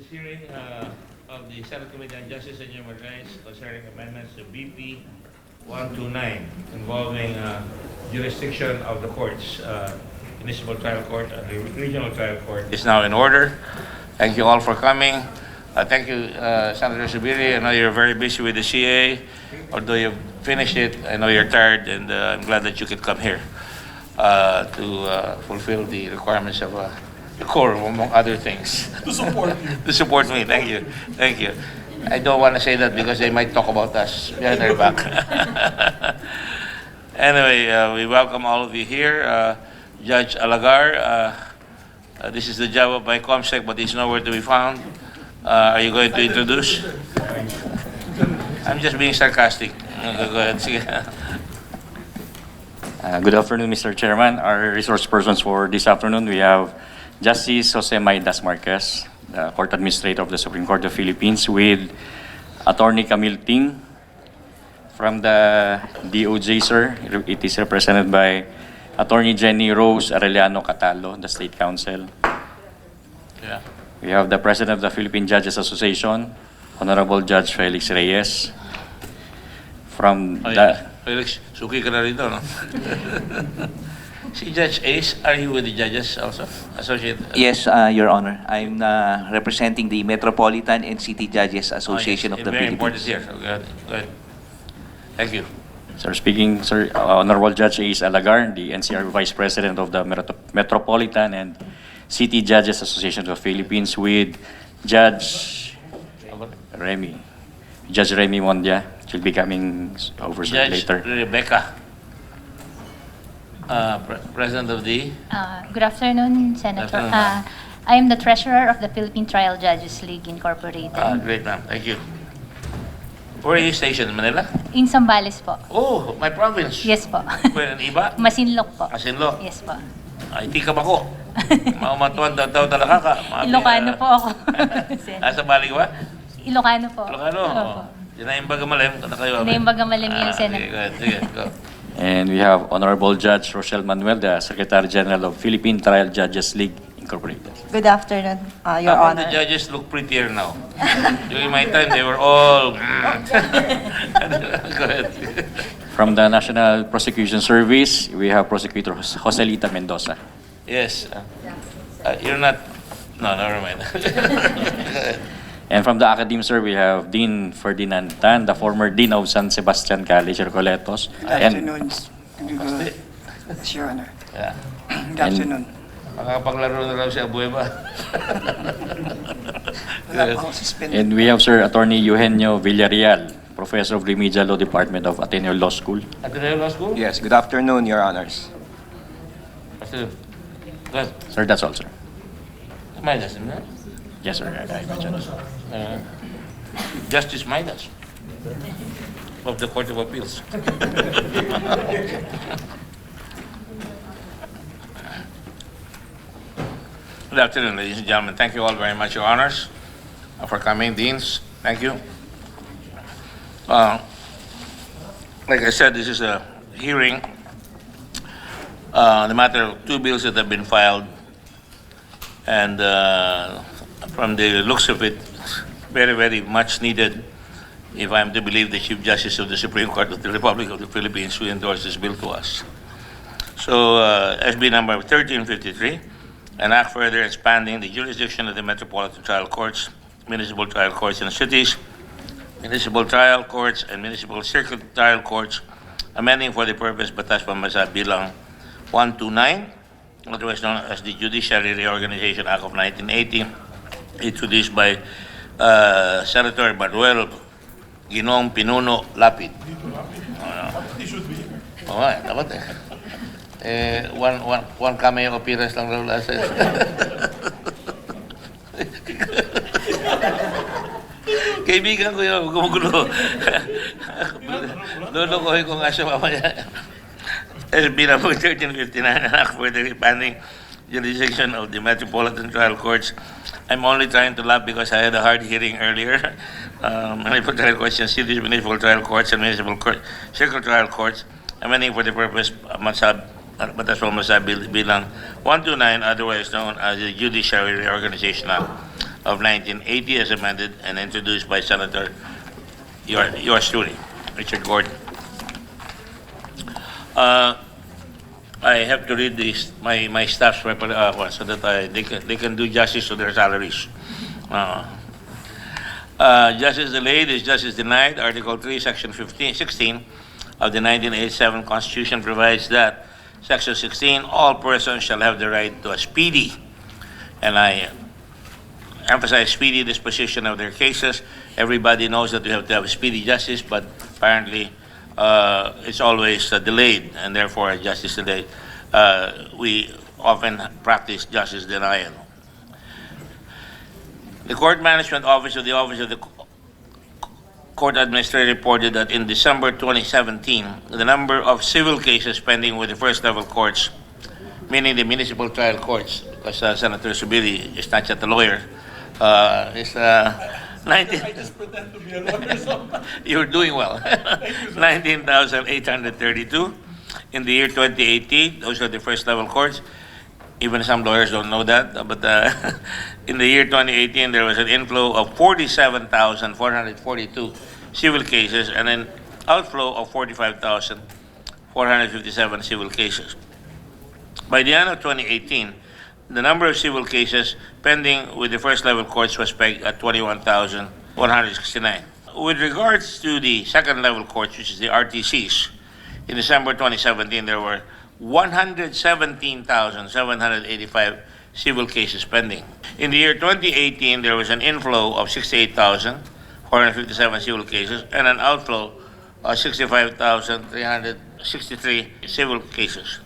hearing of the Senate Committee on Justice and Human Rights concerning amendments to BP 129 involving jurisdiction of the courts, municipal trial court and the regional trial court is now in order. Thank you all for coming. Thank you, Senator Subiri. I know you're very busy with the CA. Although you've finished it, I know you're tired, and I'm glad that you could come here to fulfill the requirements of the quorum, among other things. To support you. To support me. Thank you. Thank you. I don't want to say that because they might talk about us behind our back. Anyway, we welcome all of you here. Judge Alagar, this is the job of my ComSec, but he's nowhere to be found. Are you going to introduce? I'm just being sarcastic. Go ahead. Good afternoon, Mr. Chairman. Our resource persons for this afternoon, we have Justice Jose Maidas Marquez, the Court Administrator of the Supreme Court of the Philippines, with Attorney Camille Ting from the DOJ, sir. It is represented by Attorney Jenny Rose Arellano Catalo, the State Counsel. Yeah. We have the President of the Philippine Judges Association, Honorable Judge Felix Reyes. From the... Felix, suki ka na rito, no? Si Judge Ace, are you with the judges also? Associate? Yes, Your Honor. I'm representing the Metropolitan and City Judges Association of the Very important Philippines. here. So go ahead. Go ahead. Thank you. Sir, speaking, sir, Honorable Judge Ace Alagar, the NCR Vice President of the Metropolitan and City Judges Association of the Philippines, with Judge Remy. Judge Remy Mondia should be coming over Judge later. Rebecca, President of the... Good afternoon, Senator. Good afternoon. I am the Treasurer of the Philippine Trial Judges League Incorporated. Great, ma'am. Thank you. Where are you stationed? Manila? In Zambales po. Oh, my province. Yes po. Where, in Iba? Masinloc po. Asinlo? Yes po. Ay, di ka ba ko? Mamatuan daw talaga ka. Ilocano po ako. Sa Bali ba? Ilocano po. Ilocano? Opo. Dinaimbaga malim. Dinaimbaga malim yun, Sige, Senator. go ahead. Sige, go. And we have Honorable Judge Rochelle Manuel, the Secretary General of Philippine Trial Judges League Incorporated. Good afternoon, Your How come Honor. the judges look prettier now? During my time, they were all... Go ahead. From the National Prosecution Service, we have Prosecutor Joselita Mendoza. Yes. You're not... No, never mind. And from the Academe, sir, we have Dean Ferdinand Tan, the former Dean of San Sebastian College, Recoletos. Good afternoon, Your Honor. Yeah. Good afternoon. Makakapaglaro na raw si Abueva. Wala pa ako suspended. And we have, sir, Attorney Eugenio Villarreal, Professor of Remedial Law Department of Ateneo Law School. At the Law School? Yes, good afternoon, Your Honors. Go ahead. Sir, that's all, sir. Midas, isn't it? Yes, sir. I mentioned. Justice Midas of the Court of Appeals. Good afternoon, ladies and gentlemen. Thank you all very much, Your Honors, for coming. Deans, thank you. Like I said, this is a hearing on the matter of two bills that have been filed, and from the looks of it, very, very much needed, if I'm to believe the Chief Justice of the Supreme Court of the Republic of the Philippines, who endorsed this bill to us. So, SB number 1353, an act further expanding the jurisdiction of the Metropolitan Trial Courts, municipal trial courts in the cities, municipal trial courts, and municipal circuit trial courts, amending for the purpose Batas Pambansa bilang 129, otherwise known as the Judiciary Reorganization Act of 1980, introduced by Senator Manuel Ginong Pinuno Lapid. He should be. Oo nga, dapat eh. One cameo appearance lang raw last time. Kaibigan ko yun, gumugulo. Lulukoy ko nga siya mamaya. SB number 1359, an act further expanding jurisdiction of the Metropolitan Trial Courts. I'm only trying to laugh because I had a hard hearing earlier. Municipal trial courts and cities, municipal trial courts and municipal circuit trial courts, amending for the purpose Batas Pambansa bilang 129, otherwise known as the Judiciary Reorganization Act of 1980 as amended and introduced by Senator yours truly, Richard Gordon. I have to read this, my staff's report so that they can do justice to their salaries. Justice delayed is justice denied. Article 3, Section 16 of the 1987 Constitution provides that Section 16, all persons shall have the right to a speedy, and I emphasize speedy disposition of their cases. Everybody knows that we have to have speedy justice, but apparently it's always delayed, and therefore justice delayed. We often practice justice denial. The Court Management Office of the Court Administrator reported that in December 2017, the number of civil cases pending with the first level courts, meaning the municipal trial courts, because Senator Subiri is not yet a lawyer, is 19. I just pretend to be a lawyer, so You're doing well. 19,832. In the year 2018, those are the first level courts. Even some lawyers don't know that. But in the year 2018, there was an inflow of 47,442 civil cases and an outflow of 45,457 civil cases. By the end of 2018, the number of civil cases pending with the first level courts was pegged at 21,169. With regards to the second level courts, which is the RTCs, in December 2017, there were 117,785 civil cases pending. In the year 2018, there was an inflow of 68,457 civil cases and an outflow of 65,363 civil cases.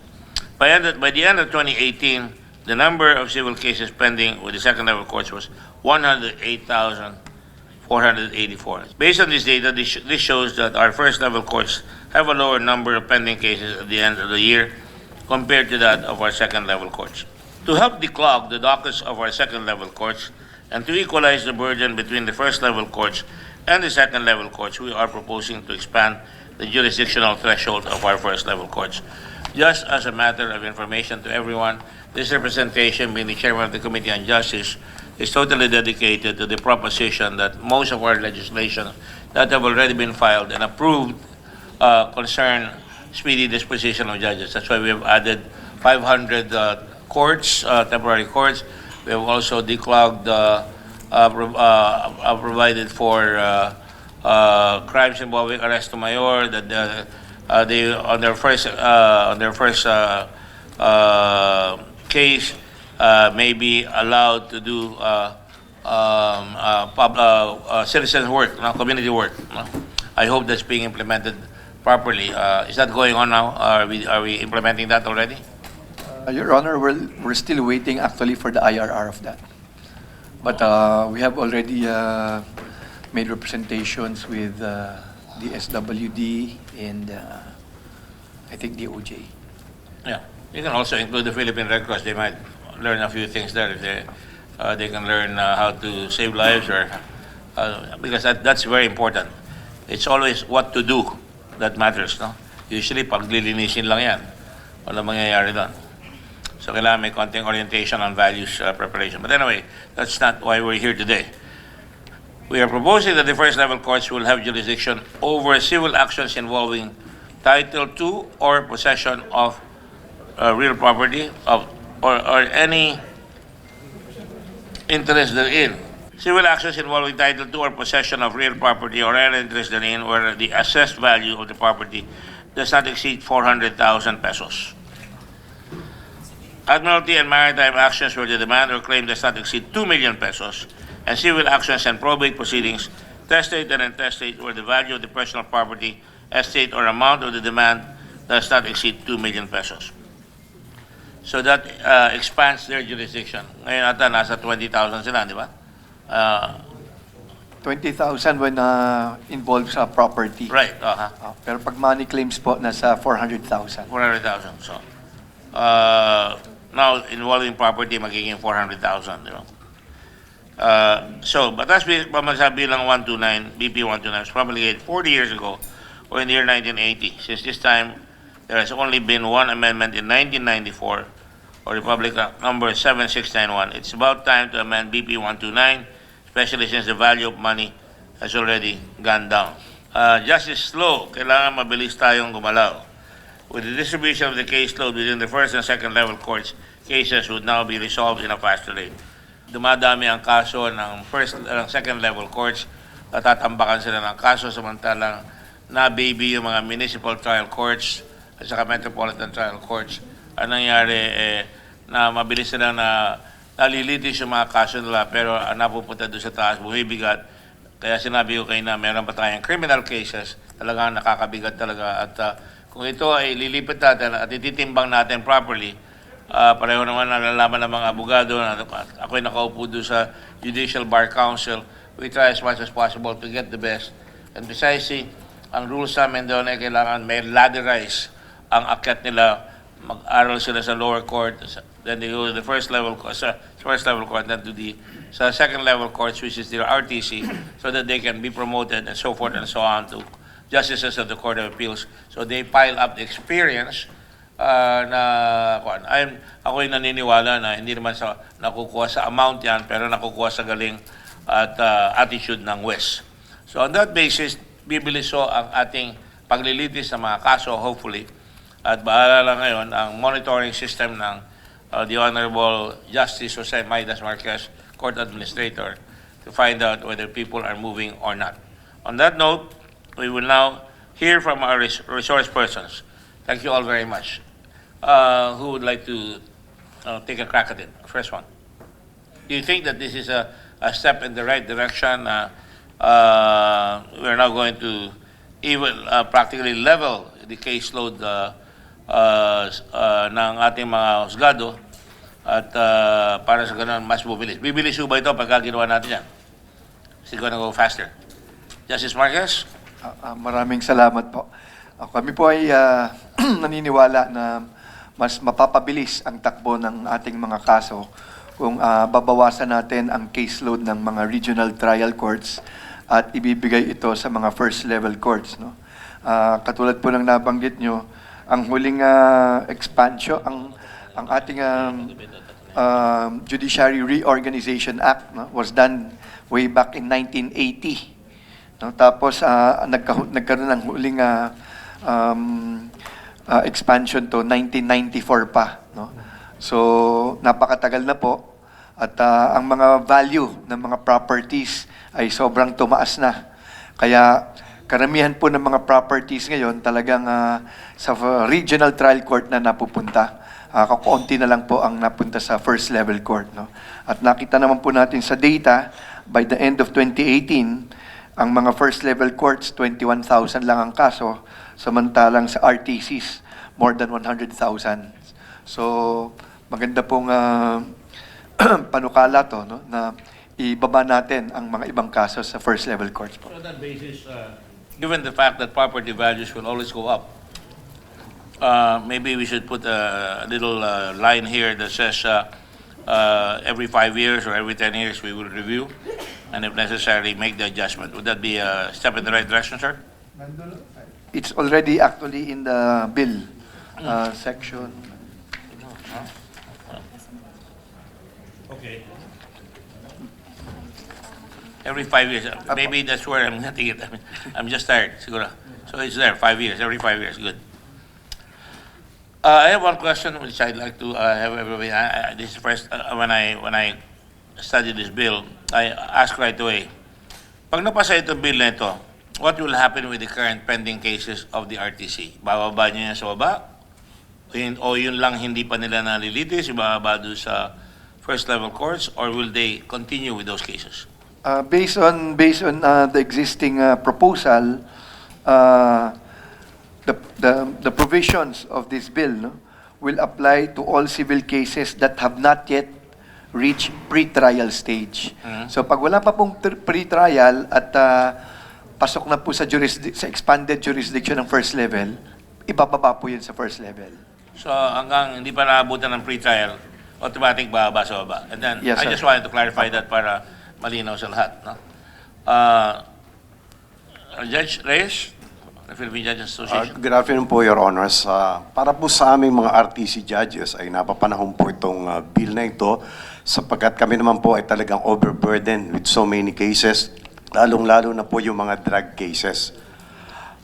By the end of 2018, the number of civil cases pending with the second level courts was 108,484. Based on this data, this shows that our first level courts have a lower number of pending cases at the end of the year compared to that of our second level courts. To help de-clog the dockets of our second level courts and to equalize the burden between the first level courts and the second level courts, we are proposing to expand the jurisdictional threshold of our first level courts. Just as a matter of information to everyone, this representation, being the chairman of the Committee on Justice, is totally dedicated to the proposition that most of our legislation that have already been filed and approved concern speedy disposition of judges. That's why we have added 500 courts, temporary courts. We have also de-clogged, provided for crimes involving arresto mayor, that they on their first case may be allowed to do citizen work, community work. I hope that's being implemented properly. Is that going on now? Are we implementing that already? Your Honor, we're still waiting actually for the IRR of that. But we have already made representations with the SWD and I think the OJ. Yeah. You can also include the Philippine Red Cross. They might learn a few things there. If they can learn how to save lives, or because that's very important. It's always what to do that matters, no? Usually, paglilinisin lang yan. Walang mangyayari doon. So, kailangan may konting orientation on values preparation. But anyway, that's not why we're here today. We are proposing that the first level courts will have jurisdiction over civil actions involving Title II or possession of real property or any interest therein. Civil actions involving Title II or possession of real property or any interest therein where the assessed value of the property does not exceed 400,000 pesos. Admiralty and maritime actions where the demand or claim does not exceed 2 million pesos, and civil actions and probate proceedings, testate and intestate, where the value of the personal property, estate, or amount of the demand does not exceed 2 million pesos. So that expands their jurisdiction. Ngayon ata nasa 20,000 sila, di ba? 20,000 when involves property. Right, Pero pag money claims po, nasa 400,000. 400,000. So, now involving property, magiging 400,000, di ba? So, Batas Pambansa bilang 129, BP 129 was promulgated 40 years ago, or in the year 1980. Since this time, there has only been one amendment in 1994, or Republic number 7691. It's about time to amend BP 129 especially since the value of money has already gone down. Justice Slow, kailangan mabilis tayong gumalaw. With the distribution of the caseload within the first and second level courts, cases would now be resolved in a faster rate. Dumadami ang kaso ng second level courts, natatambakan sila ng kaso samantalang na-baby yung mga municipal trial courts at saka metropolitan trial courts. Ang nangyari na mabilis sila na nalilitis yung mga kaso nila pero napupunta doon sa taas, bumibigat. Kaya sinabi ko kayo na meron pa tayong criminal cases, talagang nakakabigat talaga. At kung ito ay lilipat natin at ititimbang natin properly, pareho naman nalalaman ng mga abogado na ako'y nakaupo doon sa Judicial Bar Council. We try as much as possible to get the best. And precisely, ang rules namin doon ay kailangan may ladderize ang akyat nila, mag-aral sila sa lower court, then they go to the first level court, then to the second level courts, which is the RTC, so that they can be promoted and so forth and so on to justices of the Court of Appeals. So they pile up the experience ako'y naniniwala na hindi naman nakukuha sa amount yan, pero nakukuha sa galing at attitude ng West. So on that basis, bibiliso ang ating paglilitis sa mga kaso, hopefully. At bahala ngayon ang monitoring system ng the Honorable Justice Jose Maidas Marquez, Court Administrator, to find out whether people are moving or not. On that note, we will now hear from our resource persons. Thank you all very much. Who would like to take a crack at it? First one. Do you think that this is a step in the right direction? We're now going to even practically level the caseload ng ating mga husgado at para sa ganun mas bubilis. Bibilis ba ito pagka ginawa natin yan? Is it gonna go faster? Justice Marquez? Maraming salamat po. Kami po ay naniniwala na mas mapapabilis ang takbo ng ating mga kaso kung babawasan natin ang caseload ng mga regional trial courts at ibibigay ito sa mga first level courts. No? Katulad po ng nabanggit nyo, ang huling expansion, ang ating Judiciary Reorganization Act was done way back in 1980. No? Tapos nagkaroon ng huling expansion to 1994 pa. No? So napakatagal na po at ang mga value ng mga properties ay sobrang tumaas na. Kaya karamihan po ng mga properties ngayon talagang sa regional trial court na napupunta. Kakaunti na lang po ang napunta sa first level court. No? At nakita naman po natin sa data, by the end of 2018, ang mga first level courts, 21,000 lang ang kaso, samantalang sa RTCs, more than 100,000. So, maganda pong panukala to, no? Na ibaba natin ang mga ibang kaso sa first level courts po. So on that basis, given the fact that property values will always go up, maybe we should put a little line here that says every 5 years or every 10 years we will review and if necessary make the adjustment. Would that be a step in the right direction, sir? It's already actually in the bill section. Okay. Every 5 years. Maybe that's where I'm getting it. I'm just tired, siguro. So it's there, 5 years, every 5 years. Good. I have one question which I'd like to have everybody. This is first when I studied this bill, I asked right away. Pag napasa itong bill na ito, what will happen with the current pending cases of the RTC? Bababa niyo yan sa baba? O yun lang hindi pa nila nalilitis, ibababa doon sa first level courts, or will they continue with those cases? Based on the existing proposal, the provisions of this bill, no, will apply to all civil cases that have not yet reached pre-trial stage. So pag wala pa pong pre-trial at pasok na po sa expanded jurisdiction ng first level, ibababa po yun sa first level. So hanggang hindi pa naabutan ng pre-trial, automatic bababa sa baba. And then Yes, I sir. just wanted to clarify that para malinaw sa lahat. No? Judge Reyes, the Philippine Judges Association. Good afternoon po, Your Honors. Para po sa aming mga RTC judges ay napapanahon po itong bill na ito sapagkat kami naman po ay talagang overburdened with so many cases, lalong-lalo na po yung mga drug cases.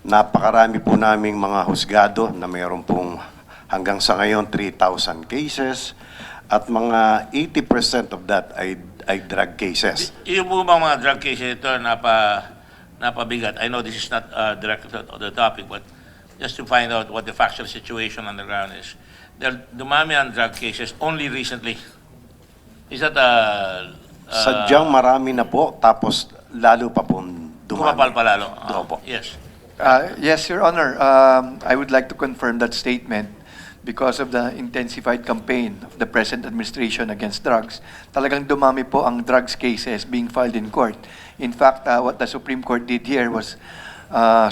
Napakarami po naming mga husgado na mayroon pong hanggang sa ngayon 3,000 cases at mga 80% of that ay drug cases. Yung po bang mga drug cases ito napabigat? I know this is not direct to the topic, but just to find out what the factual situation on the ground is. Dumami ang drug cases only recently. Is that Sadyang marami na po, tapos lalo pa po kumapal dumami. pa lalo? Opo. Yes. Yes, Your Honor. I would like to confirm that statement because of the intensified campaign of the present administration against drugs. Talagang dumami po ang drugs cases being filed in court. In fact, what the Supreme Court did here was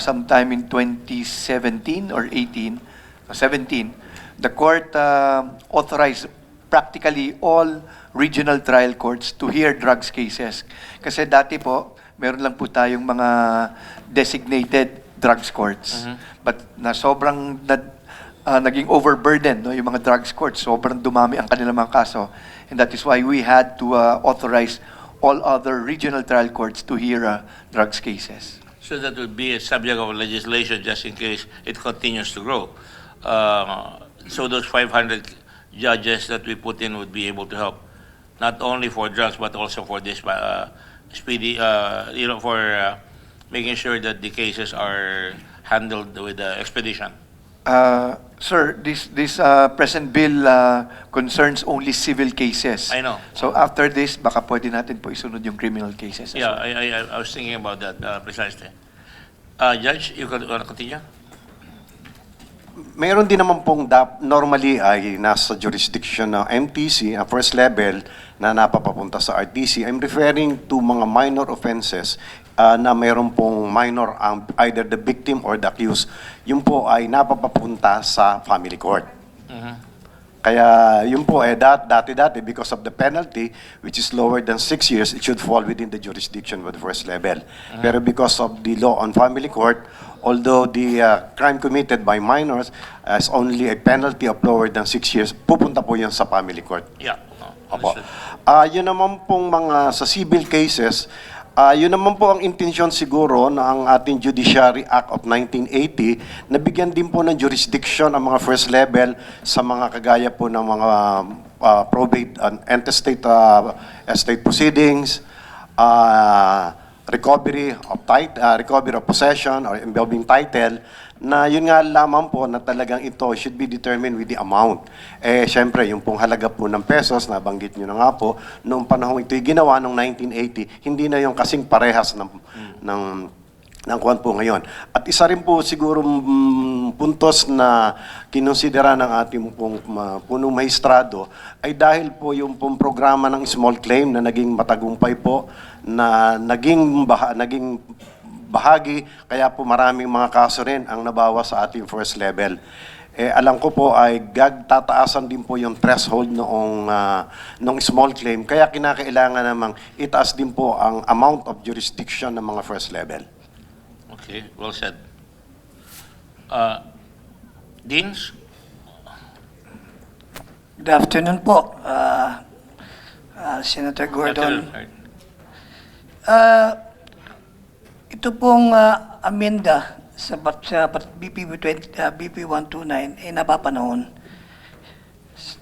sometime in 2017 or 17, the court authorized practically all regional trial courts to hear drugs cases. Kasi dati po, meron lang po tayong mga designated drugs courts. But na sobrang naging overburdened, no, yung mga drugs courts, sobrang dumami ang kanilang mga kaso. And that is why we had to authorize all other regional trial courts to hear drugs cases. So that would be a subject of legislation just in case it continues to grow. So those 500 judges that we put in would be able to help, not only for drugs but also for this speedy, for making sure that the cases are handled with expedition. Sir, this present bill concerns only civil cases. I know. So after this, baka pwede natin po isunod yung criminal cases. as Yeah, well. I was thinking about that precisely. Judge, you could want to continue? Mayroon din naman pong normally ay nasa jurisdiction ng MTC, first level, na napapapunta sa RTC. I'm referring to mga minor offenses na mayroon pong minor, either the victim or the accused. Yung po ay napapapunta sa family court. Kaya yun po, dati-dati, because of the penalty, which is lower than 6 years, it should fall within the jurisdiction of the first level. Pero because of the law on family court, although the crime committed by minors has only a penalty of lower than 6 years, pupunta po yun sa family court. Yeah. Opo. Understood. Yun naman pong mga sa civil cases, yun naman po ang intensyon siguro ng ating Judiciary Act of 1980 na bigyan din po ng jurisdiction ang mga first level sa mga kagaya po ng mga probate and intestate estate proceedings, recovery of possession or involving title, na yun nga lamang po na talagang ito should be determined with the amount. Siyempre, yung pong halaga po ng pesos, nabanggit nyo na nga po, noong panahong ito'y ginawa noong 1980, hindi na yung kasing parehas ng kuwan po ngayon. At isa rin po siguro puntos na kinonsidera ng ating pong punong maestrado ay dahil po yung pong programa ng small claim na naging matagumpay po, na naging bahagi, kaya po maraming mga kaso rin ang nabawa sa ating first level. Alam ko po ay tataasan din po yung threshold noong small claim, kaya kinakailangan namang itaas din po ang amount of jurisdiction ng mga first level. Okay, well said. Deans? Good afternoon po, Senator Gordon. Ito pong amenda sa BP 129 ay napapanahon.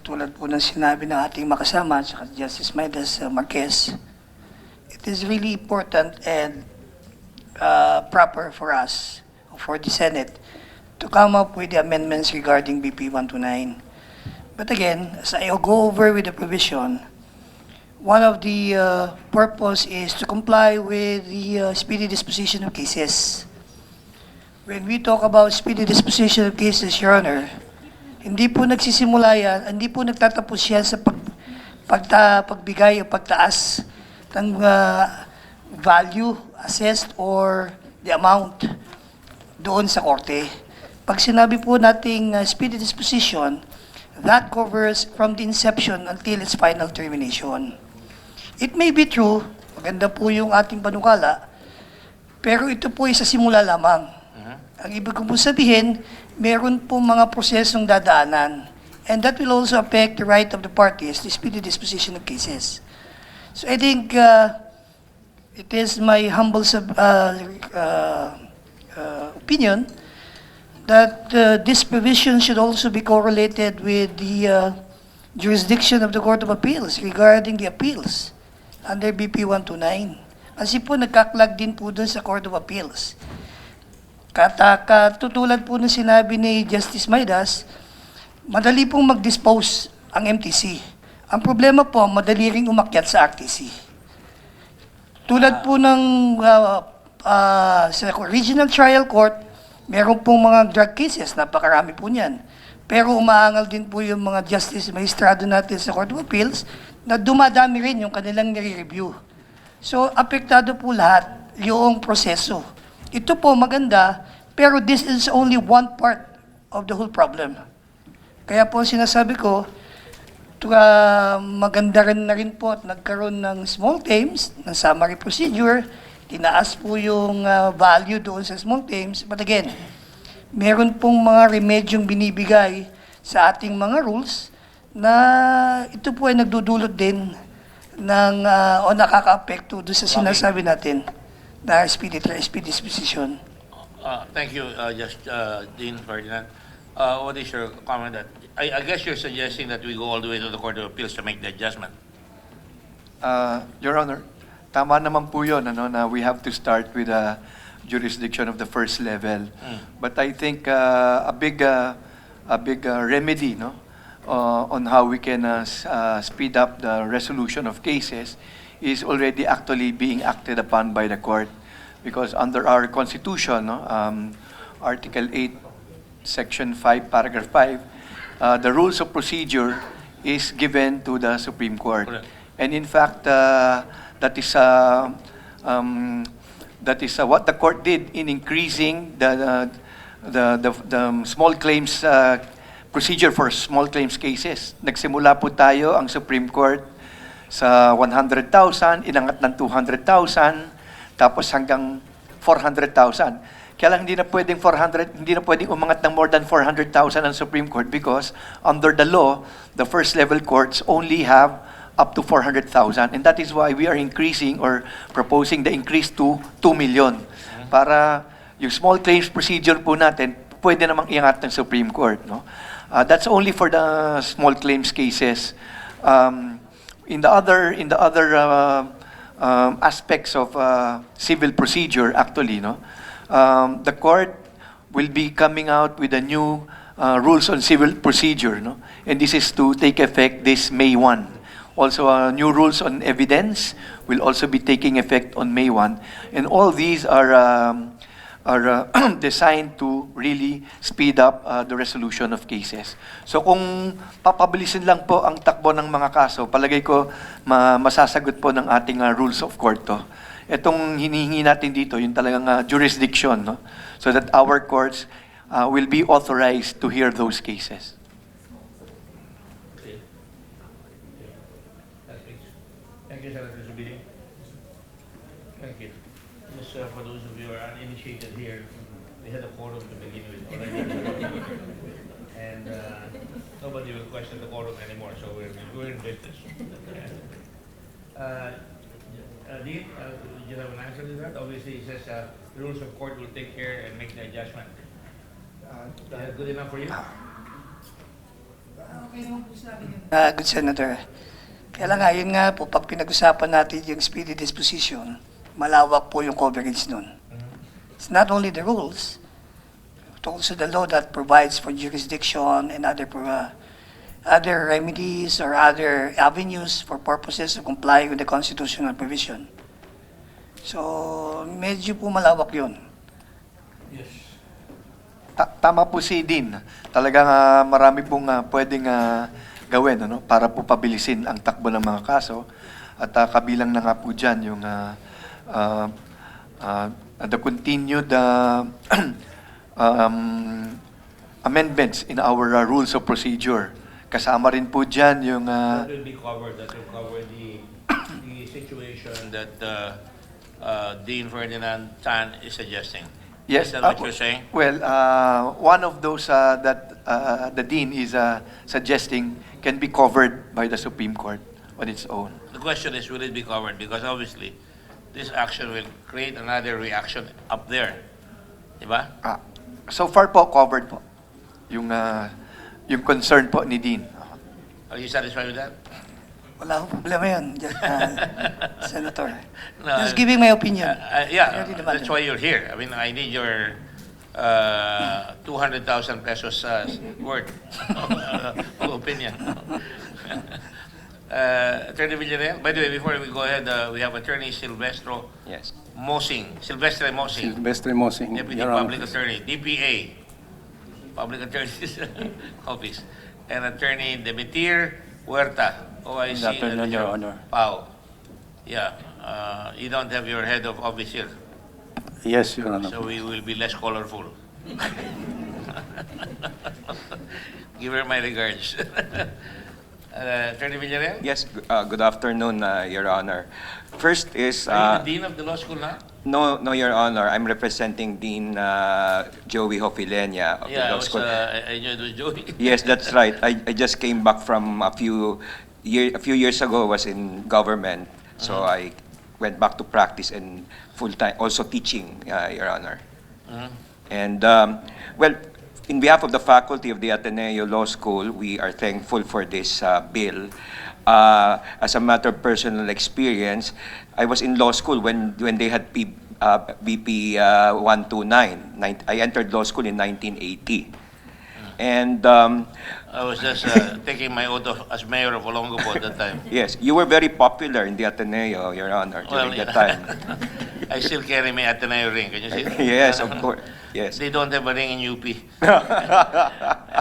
Tulad po ng sinabi ng ating makasama, Justice Midas Marquez, it is really important and proper for us, for the Senate, to come up with the amendments regarding BP 129. But again, as I go over with the provision, one of the purpose is to comply with the speedy disposition of cases. When we talk about speedy disposition of cases, Your Honor, hindi po nagsisimula yan, hindi po nagtatapos yan sa pagbigay o pagtaas ng value assessed or the amount doon sa korte. Pag sinabi po nating speedy disposition, that covers from the inception until its final termination. It may be true, maganda po yung ating panukala, pero ito po ay sa simula lamang. Ang ibig ko po sabihin, meron po mga prosesong dadaanan. And that will also affect the right of the parties to speedy disposition of cases. So I think it is my humble opinion that this provision should also be correlated with the jurisdiction of the Court of Appeals regarding the appeals under BP 129. Kasi po nagkaklag din po dun sa Court of Appeals. Katutulad po ng sinabi ni Justice Maidas, madali pong mag-dispose ang MTC. Ang problema po, madali ring umakyat sa RTC. Tulad po ng sa regional trial court, meron pong mga drug cases, napakarami po niyan. Pero umaangal din po yung mga justice magistrado natin sa Court of Appeals na dumadami rin yung kanilang nire-review. So, apektado po lahat yung proseso. Ito po maganda, pero this is only one part of the whole problem. Kaya po sinasabi ko, maganda rin na rin po at nagkaroon ng small claims, ng summary procedure, tinaas po yung value doon sa small claims. But again, meron pong mga remedyong binibigay sa ating mga rules na ito po ay nagdudulot din ng o nakaka-apekto doon sa sinasabi natin na speedy disposition. Thank you, Dean Ferdinand. What is your comment that, I guess you're suggesting that we go all the way to the Court of Appeals to make the adjustment? Your Honor, tama naman po yun, na we have to start with a jurisdiction of the first level. But I think a big remedy, on how we can speed up the resolution of cases is already actually being acted upon by the court. Because under our Constitution, Article 8, Section 5, Paragraph 5, the rules of procedure is given to the Supreme Court. Correct. And in fact, that is what the court did in increasing the small claims procedure for small claims cases. Nagsimula po tayo ang Supreme Court sa 100,000, inangat ng 200,000, tapos hanggang 400,000. Kaya lang hindi na pwedeng umangat ng more than 400,000 ang Supreme Court because under the law, the first level courts only have up to 400,000. And that is why we are increasing or proposing the increase to 2 million. Para yung small claims procedure po natin, pwede namang iangat ng Supreme Court. That's only for the small claims cases. In the other aspects of civil procedure, actually, the court will be coming out with a new rules on civil procedure, and this is to take effect this May 1. Also, new rules on evidence will also be taking effect on May 1, and all these are designed to really speed up the resolution of cases. So kung papabilisin lang po ang takbo ng mga kaso, palagay ko masasagot po ng ating rules of court to. Itong hinihingi natin dito, yung talagang jurisdiction, so that our courts will be authorized to hear those cases. Okay. Thank you, Senator Zubiri. Thank you. Just for those of you who are uninitiated here, we had a quorum to begin with already. And nobody will question the quorum anymore, so we're in business. Dean, do you have an answer to that? Obviously, it says the rules of court will take care and make the adjustment. Is that good enough for you? Okay naman po sa akin. Good Senator. Kaya lang nga, yun nga po, pag pinag-usapan natin yung speedy disposition, malawak po yung coverage nun. It's not only the rules, but also the law that provides for jurisdiction and other remedies or other avenues for purposes of complying with the constitutional provision. So, medyo po malawak yun. Yes. Tama po si Dean. Talagang marami pong pwedeng gawin para po pabilisin ang takbo ng mga kaso. At kabilang na nga po dyan yung the continued amendments in our rules of procedure. Kasama rin po dyan yung... That will be covered. That will cover the situation that Dean Ferdinand Tan is suggesting. Yes. Is that what you're saying? Well, one of those that the Dean is suggesting can be covered by the Supreme Court on its own. The question is, will it be covered? Because obviously, this action will create another reaction up there. Diba? So far po, covered po. Yung concern po ni Dean. Are you satisfied with that? Wala akong problema yun, Senator. No, Just giving my opinion. Yeah, Really naman that's yun. why you're here. I mean, I need your 200,000 pesos worth of opinion. Attorney Villarreal, by the way, before we go ahead, we have Attorney Silvestre Yes. Mosing, Silvestre Mosing, Deputy Your Honor. Public Attorney, DPA, Public Attorney's Office, and Attorney Demetir Huerta, OIC. Good afternoon, Your Honor. Pao. Yeah, you don't have your head of office here, Yes, Your Honor. so we will be less colorful. Give her my regards. Attorney Villarreal? Yes, good afternoon, Your Honor. First is, Are you the Dean of the Law School now? no, Your Honor, I'm representing Dean Joey Hofilenia of the Yeah, Law School. I knew it was Joey. Yes, that's right. I just came back from a few years ago. I was in government, so I went back to practice and full time, also teaching, Your Honor. And well, in behalf of the faculty of the Ateneo Law School, we are thankful for this bill. As a matter of personal experience, I was in law school when they had BP 129. I entered law school in 1980. And I was just taking my oath as mayor of Olongapo at that time. yes, you were very popular in the Ateneo, Your Honor, during that time. I still carry my Ateneo ring. Can you see it? Yes, of course. Yes. They don't have a ring in UP.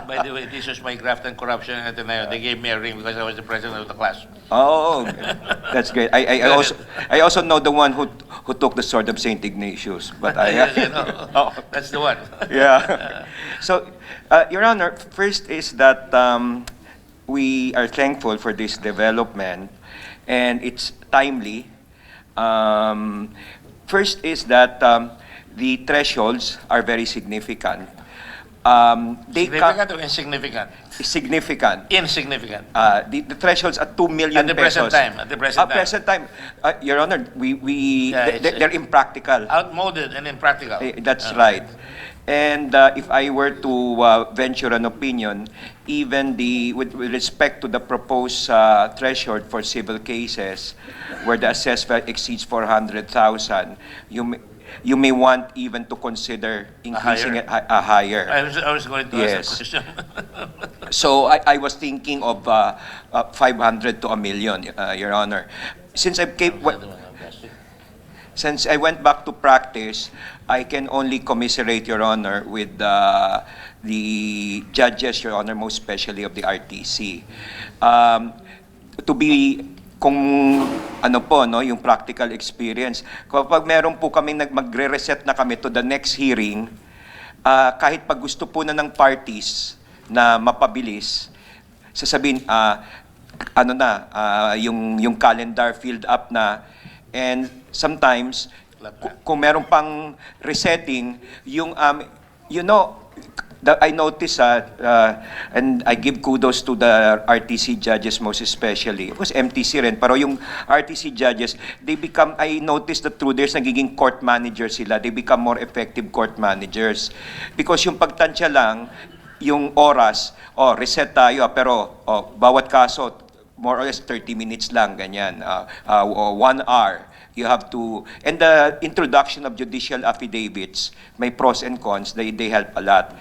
By the way, this was my graft and corruption at Ateneo. They gave me a ring because I was the president of the class. Oh, that's great. I also know the one who took the sword of Saint Ignatius, but Yes, you know. Oh. That's the one. Yeah. So, Your Honor, first is that we are thankful for this development, and it's timely. First is that the thresholds are very significant. Significant or insignificant? Significant. Insignificant. The thresholds at 2 million At the present pesos. time. At the present time. Present time. Your Honor, Yeah, they're impractical. Outmoded and impractical. That's right. And if I were to venture an opinion, even with respect to the proposed threshold for civil cases, where the assessed value exceeds 400,000, you may want even to consider increasing it higher. I was going to Yes. ask a question. So I was thinking of 500 to 1 million, Your Honor. Since I went back to practice, I can only commiserate, Your Honor, with the judges, Your Honor, most especially of the RTC. To be, kung ano po, no, yung practical experience, kapag meron po kami magre-reset na kami to the next hearing, kahit pag gusto po na ng parties na mapabilis, sasabihin, yung calendar filled up na, and sometimes, kung meron pang resetting, I notice, and I give kudos to the RTC judges most especially. Of course, MTC rin, pero yung RTC judges, I noticed that through this, nagiging court managers sila. They become more effective court managers. Because yung pagtansya lang, yung oras, reset tayo, pero bawat kaso, more or less 30 minutes lang, ganyan, 1 hour. You have to, and the introduction of judicial affidavits, may pros and cons, they help a lot.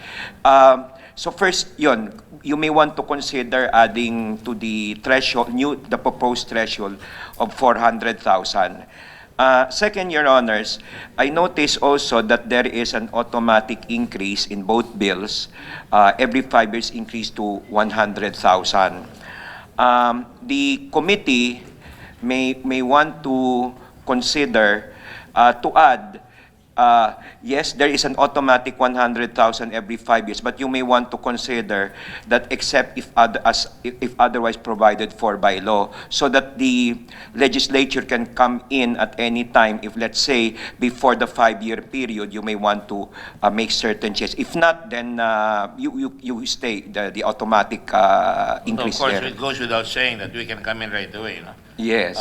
So first, you may want to consider adding to the threshold, the proposed threshold of 400,000. Second, Your Honors, I notice also that there is an automatic increase in both bills, every 5 years increase to 100,000. The committee may want to consider to add yes, there is an automatic 100,000 every 5 years, but you may want to consider that except if otherwise provided for by law, so that the legislature can come in at any time. If, let's say, before the 5-year period, you may want to make certain changes. If not, then you stay the automatic So of increase course, there. it goes without saying that we can come in right away. No? Yes,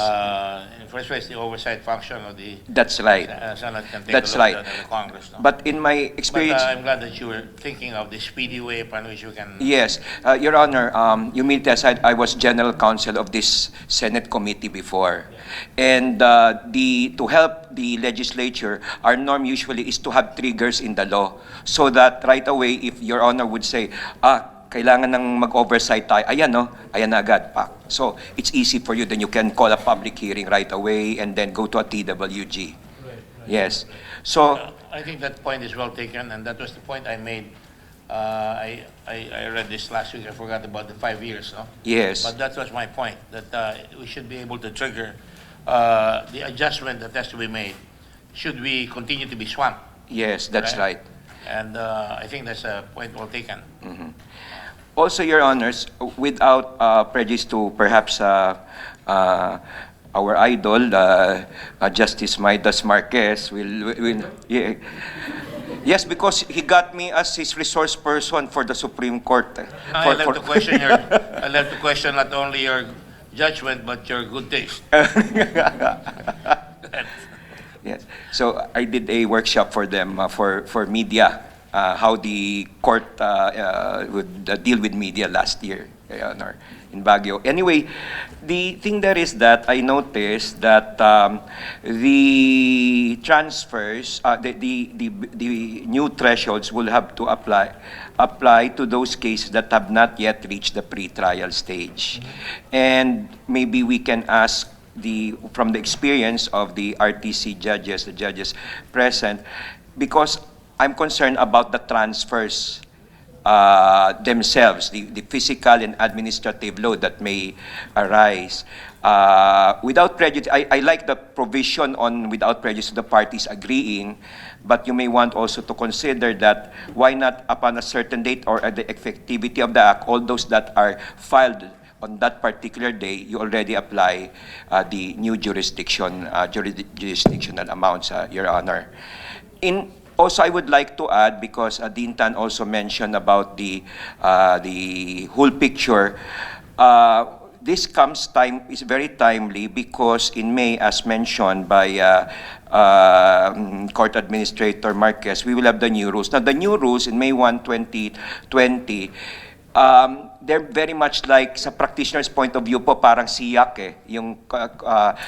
In the first place, the oversight function of the that's right. Senate can take That's a look right. at the Congress. No? But in my experience, I'm glad that you were thinking of the speedy way upon which we can. yes, Your Honor, humility aside, I was general counsel of this Senate committee before. And to help the legislature, our norm usually is to have triggers in the law. So that right away, if Your Honor would say, kailangan ng mag-oversight tayo, ayan no, ayan na agad, pak. So it's easy for you, then you can call a public hearing right away and then go to a TWG. Yes. So, I think that point is well taken, and that was the point I made. I read this last week. I forgot about the 5 years. No? yes. But that was my point, that we should be able to trigger the adjustment that has to be made should we continue to be swamped. Yes, that's right. And I think that's a point well taken. Also, Your Honors, without prejudice to perhaps our idol, Justice Midas Marquez, yeah. Yes, because he got me as his resource person for the Supreme Court. I'll have to question I'll have to question not only your judgment but your good taste. Yes. So I did a workshop for them for media, how the court would deal with media last year, Your Honor, in Baguio. Anyway, the thing there is that I noticed that the transfers, the new thresholds will have to apply to those cases that have not yet reached the pre-trial stage. And maybe we can ask from the experience of the RTC judges, the judges present, because I'm concerned about the transfers themselves, the physical and administrative load that may arise. Without prejudice, I like the provision on without prejudice to the parties agreeing, but you may want also to consider that why not upon a certain date or at the effectivity of the act, all those that are filed on that particular day, you already apply the new jurisdictional amounts, Your Honor. Also, I would like to add, because Dean Tan also mentioned about the whole picture. This is very timely because in May, as mentioned by Court Administrator Marquez, we will have the new rules. Now, the new rules in May 1, 2020, they're very much like, sa practitioner's point of view po, parang siyak yung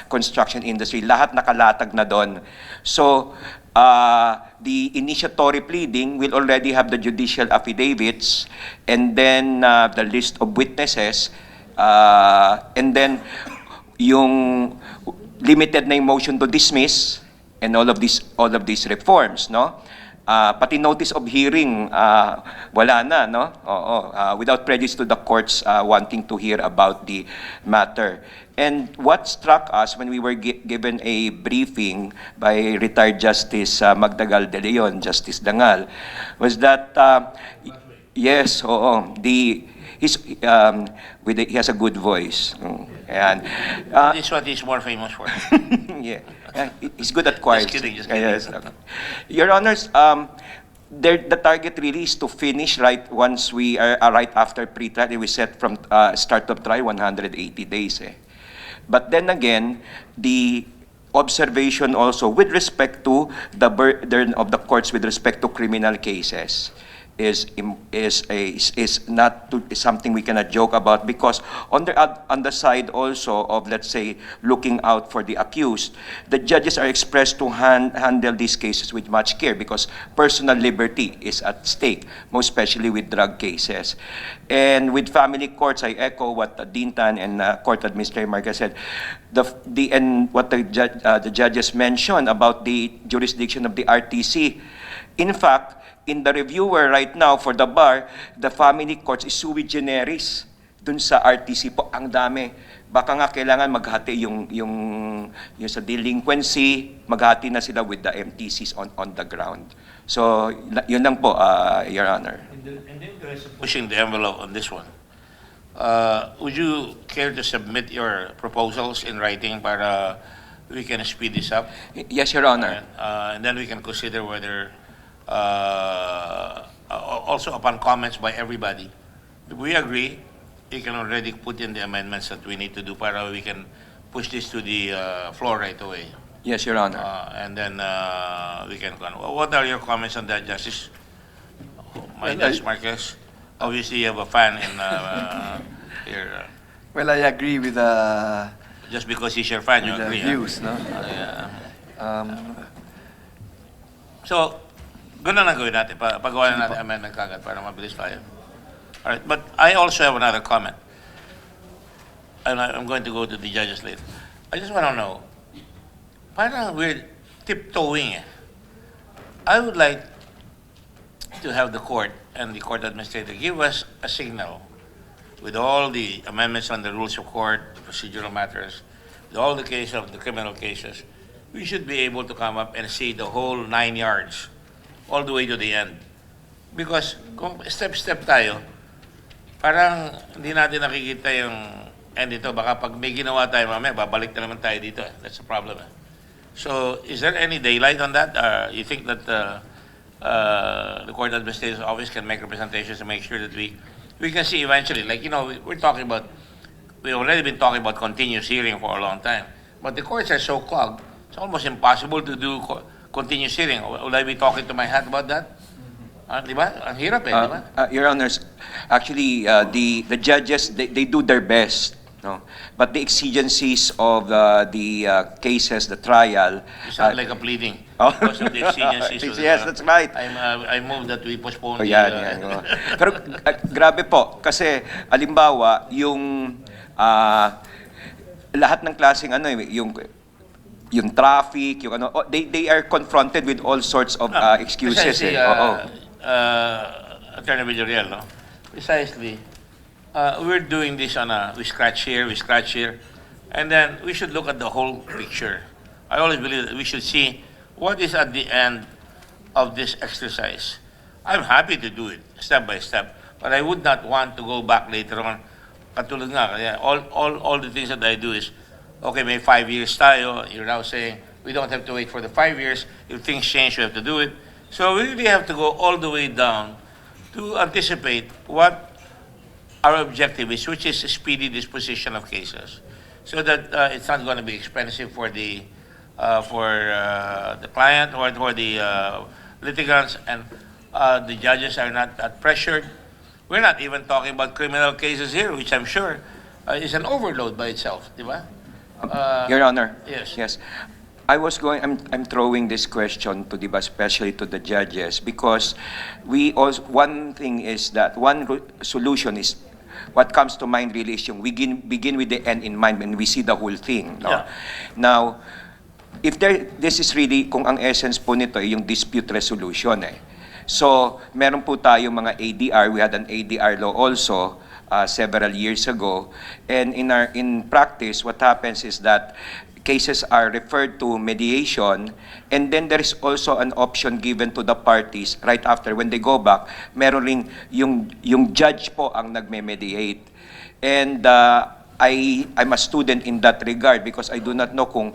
construction industry. Lahat nakalatag na doon. So, the initiatory pleading will already have the judicial affidavits and then the list of witnesses and then yung limited na yung motion to dismiss and all of these reforms, no? Pati notice of hearing, wala na, no? Without prejudice to the courts wanting to hear about the matter. And what struck us when we were given a briefing by retired Justice Magdagal de Leon, Justice Dangal, was that, yes, he has a good voice. And, This is what he's more famous for. yeah. He's good at choirs. Just kidding. Yes. Your Honors, the target really is to finish right once we are right after pre-trial. We set from start of trial 180 days. But then again, the observation also with respect to the burden of the courts with respect to criminal cases is something we cannot joke about, because on the side also of, let's say, looking out for the accused, the judges are expressed to handle these cases with much care because personal liberty is at stake, most especially with drug cases. And with family courts, I echo what Dean Tan and Court Administrator Marquez said, and what the judges mentioned about the jurisdiction of the RTC. In fact, in the reviewer right now for the bar, the family courts is sui generis dun sa RTC po. Ang dami. baka nga kailangan maghati yung sa delinquency, maghati na sila with the MTCs on the ground. So, yun lang po, Your Honor. And then pushing the envelope on this one. Would you care to submit your proposals in writing para we can speed this up? Yes, Your Honor. And then we can consider whether, also upon comments by everybody, if we agree, you can already put in the amendments that we need to do para we can push this to the floor right away. Yes, Your Honor. And then we can. What are your comments on that, Justice? Justice Marquez? Obviously, you have a fan in here. Well, I agree with Just because he's your fan, you the agree? views, no? Yeah. So, gano'n na gawin natin. Pagawa na natin amendment kagad para mabilis tayo. Alright, but I also have another comment. And I'm going to go to the judges later. I just want to know, parang we're tiptoeing eh. I would like to have the court and the court administrator give us a signal with all the amendments on the rules of court, the procedural matters, with all the cases of the criminal cases. We should be able to come up and see the whole 9 yards, all the way to the end. Because kung step-step tayo, parang hindi natin nakikita yung end ito. Baka pag may ginawa tayo mamaya, babalik na naman tayo dito. That's the problem. So, is there any daylight on that? You think that the court administrator's office can make representations to make sure that we can see eventually, like, we're talking about, we've already been talking about continuous hearing for a long time. But the courts are so clogged, it's almost impossible to do continuous hearing. Will I be talking to my hat about that? Di ba? Ang hirap eh, di ba? Your Honors, actually, the judges, they do their best. No? But the exigencies of the cases, the trial... You sound like a pleading. Oh. Because of the exigencies. Yes, that's right. I move that we postpone Yan. Pero grabe po, kasi alimbawa, yung lahat ng klaseng yung traffic, they are confronted with all sorts of excuses. Precisely, Attorney Villarreal, no? Precisely, we're doing this we scratch here, and then we should look at the whole picture. I always believe that we should see what is at the end of this exercise. I'm happy to do it step by step, but I would not want to go back later on. Katulad nga, kaya all the things that I do is, okay, may 5 years tayo, you're now saying, we don't have to wait for the 5 years. If things change, we have to do it. So we really have to go all the way down to anticipate what our objective is, which is a speedy disposition of cases, so that it's not going to be expensive for the client or for the litigants, and the judges are not that pressured. We're not even talking about criminal cases here, which I'm sure is an overload by itself, di ba? Your Honor. Yes. I'm throwing this question to especially to the judges, because one thing is that one solution is what comes to mind really is yung begin with the end in mind when we see the whole thing. No? Yeah. Now, this is really, kung ang essence po nito yung dispute resolution eh. So, meron po tayo mga ADR. We had an ADR law also several years ago. And in practice, what happens is that cases are referred to mediation, and then there is also an option given to the parties right after when they go back. Meron ring yung judge po ang nagme-mediate. And I'm a student in that regard because I do not know kung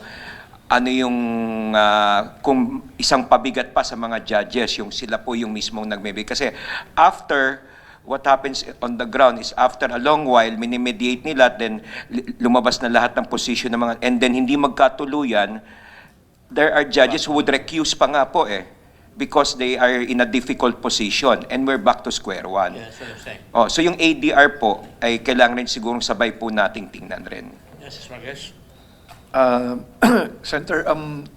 kung isang pabigat pa sa mga judges, yung sila po yung mismong nagme-mediate. Kasi what happens on the ground is after a long while, minimediate nila, then lumabas na lahat ng position ng mga, and then hindi magkatuluyan, there are judges who would recuse pa nga po because they are in a difficult position, and we're back to square one. Yeah, that's what I'm saying. So yung ADR po, ay kailangan rin sigurong sabay po nating tingnan rin. Yes, Marquez. Senator,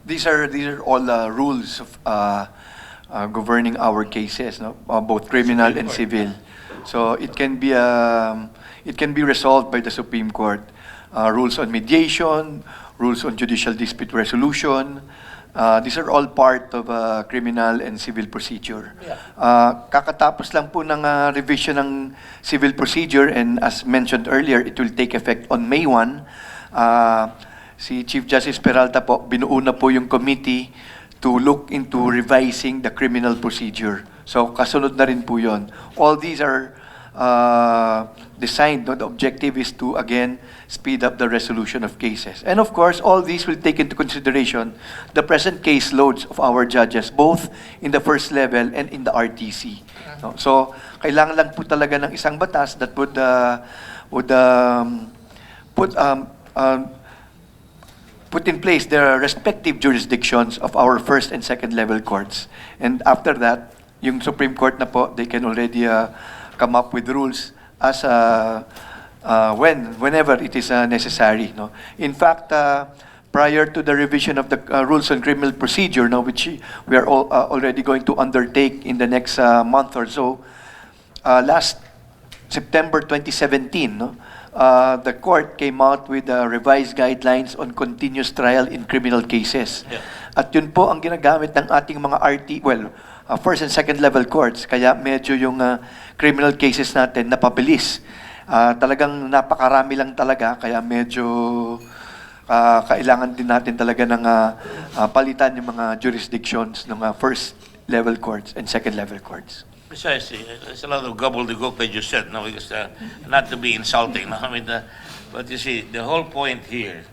these are all rules of governing our cases, no? Both criminal and civil. So it can be resolved by the Supreme Court. Rules on mediation, rules on judicial dispute resolution, These are all part of criminal and civil procedure. Kakatapos lang po ng revision ng civil procedure, and as mentioned earlier, it will take effect on May 1. Si Chief Justice Peralta po, binuo na po yung committee to look into revising the criminal procedure. So kasunod na rin po yun. All these are designed, no? The objective is to, again, speed up the resolution of cases. And of course, all these will take into consideration the present caseloads of our judges, both in the first level and in the RTC. No? So, kailangan lang po talaga ng isang batas that would put in place the respective jurisdictions of our first and second level courts. And after that, yung Supreme Court na po, they can already come up with rules as whenever it is necessary. No? In fact, prior to the revision of the rules on criminal procedure, no, which we are already going to undertake in the next month or so, last September 2017, no, the court came out with revised guidelines on continuous trial in criminal cases. Yeah. At yun po ang ginagamit ng ating mga first and second level courts. Kaya medyo yung criminal cases natin napabilis. Talagang napakarami lang talaga, kaya medyo kailangan din natin talaga ng palitan yung mga jurisdictions ng first level courts and second level courts. Precisely. There's a lot of gobbledygook that you said, no, because not to be insulting, no? I mean, but you see, the whole point here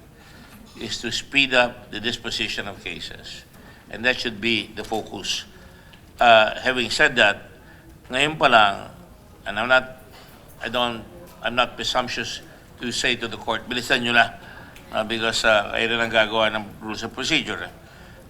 is to speed up the disposition of cases, and that should be the focus. Having said that, ngayon pa lang, and I'm not presumptuous to say to the court, bilisan nyo lang, because kayo rin ang gagawa ng rules of procedure.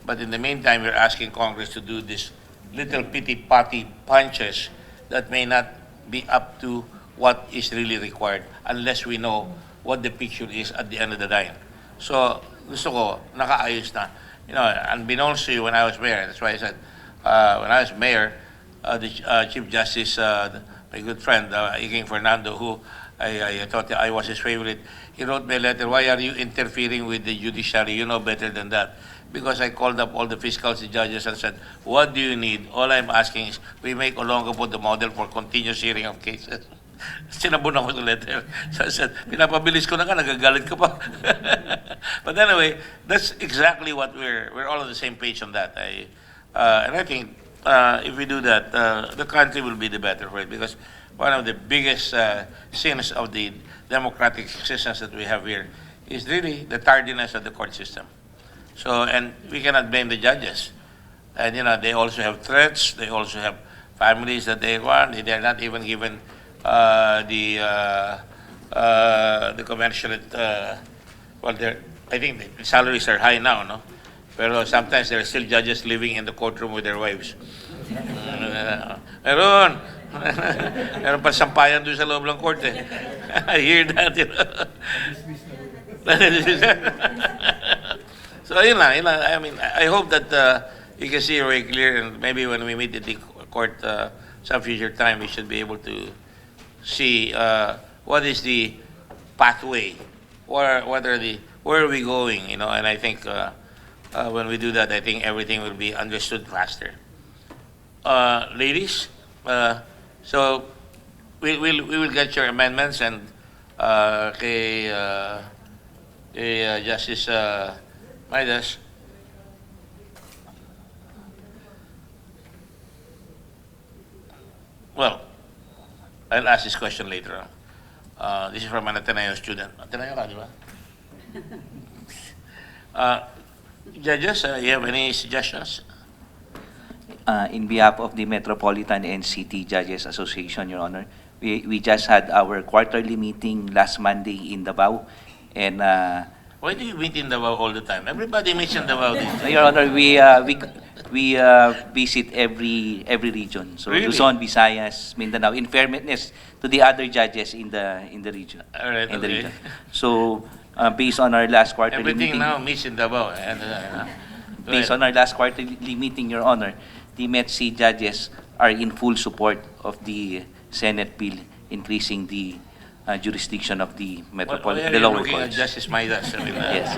But in the meantime, we're asking Congress to do this little pity-patty punches that may not be up to what is really required unless we know what the picture is at the end of the line. So, gusto ko, nakaayos na. You know, unbeknownst to you when I was mayor, that's why I said, when I was mayor, the Chief Justice, my good friend, Iging Fernando, who I thought I was his favorite, he wrote me a letter, why are you interfering with the judiciary? You know better than that. Because I called up all the fiscals, the judges, and said, what do you need? All I'm asking is, we make Olongapo the model for continuous hearing of cases. Sinabon ako sa letter. So I said, pinapabilis ko na nga, nagagalit ka pa. But anyway, that's exactly what we're all on the same page on that. And I think if we do that, the country will be the better for it, because one of the biggest sins of the democratic existence that we have here is really the tardiness of the court system. So, and we cannot blame the judges. And, you know, they also have threats, they also have families that they want, they're not even given the commensurate, I think the salaries are high now, no? Pero sometimes there are still judges living in the courtroom with their wives. Meron pa sampayan doon sa loob ng court eh. I hear that, you know. So, yun lang. I mean, I hope that you can see very clear, and maybe when we meet at the court some future time, we should be able to see what is the pathway, where are we going, you know, and I think when we do that, I think everything will be understood faster. Ladies, so we will get your amendments, and kay Justice Batas. Well, I'll ask this question later on. This is from an Ateneo student. Ateneo ka, di ba? Judges, you have any suggestions? In behalf of the Metropolitan and City Judges Association, Your Honor, we just had our quarterly meeting last Monday in Davao, and Why do you meet in Davao all the time? Everybody meets in Davao. Your Honor, we visit every region. So Really? Luzon, Visayas, Mindanao. In fairness to the other judges in the region. All right, in the okay. region. So based on our last quarterly Everything meeting, now meets in Davao. And, based on our last quarterly meeting, Your Honor, the METC judges are in full support of the Senate bill increasing the jurisdiction of the Why metropolitan, are the you lower looking at courts. Justice Midas? I mean, Yes.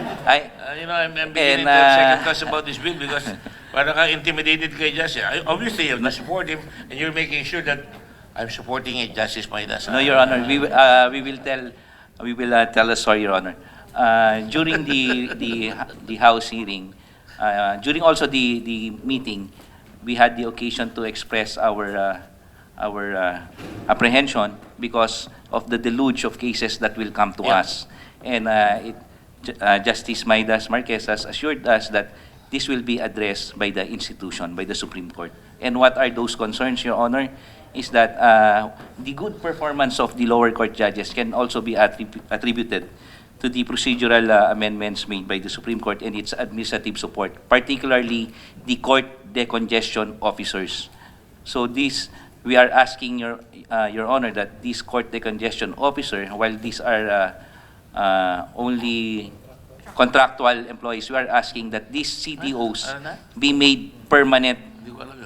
you know, I'm beginning And, to have second thoughts about this bill because parang ka intimidated kay Justice. Obviously, you have to support him, and you're making sure that I'm supporting it, Justice Midas. No, Your Honor, we will tell a story, Your Honor. During the House hearing, during also the meeting, we had the occasion to express our apprehension because of the deluge of cases that will come to Yeah. us. And Justice Maidas Marquez has assured us that this will be addressed by the institution, by the Supreme Court. And what are those concerns, Your Honor? Is that the good performance of the lower court judges can also be attributed to the procedural amendments made by the Supreme Court and its administrative support, particularly the court decongestion officers. So this, we are asking Your Honor that this court decongestion officer, while these are only contractual employees, we are asking that these CDOs be made permanent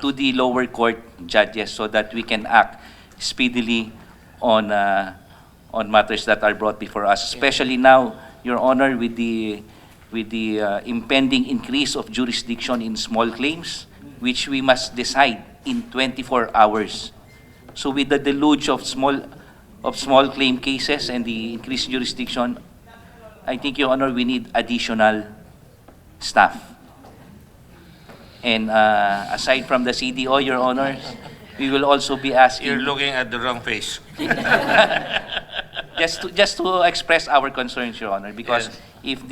to the lower court judges so that we can act speedily on matters that are brought before us, especially now, Your Honor, with the impending increase of jurisdiction in small claims, which we must decide in 24 hours. So with the deluge of small claim cases and the increased jurisdiction, I think, Your Honor, we need additional staff. And aside from the CDO, Your Honor, we will also be asking... You're looking at the wrong face. just to express our concerns, Your Honor, because Yes. if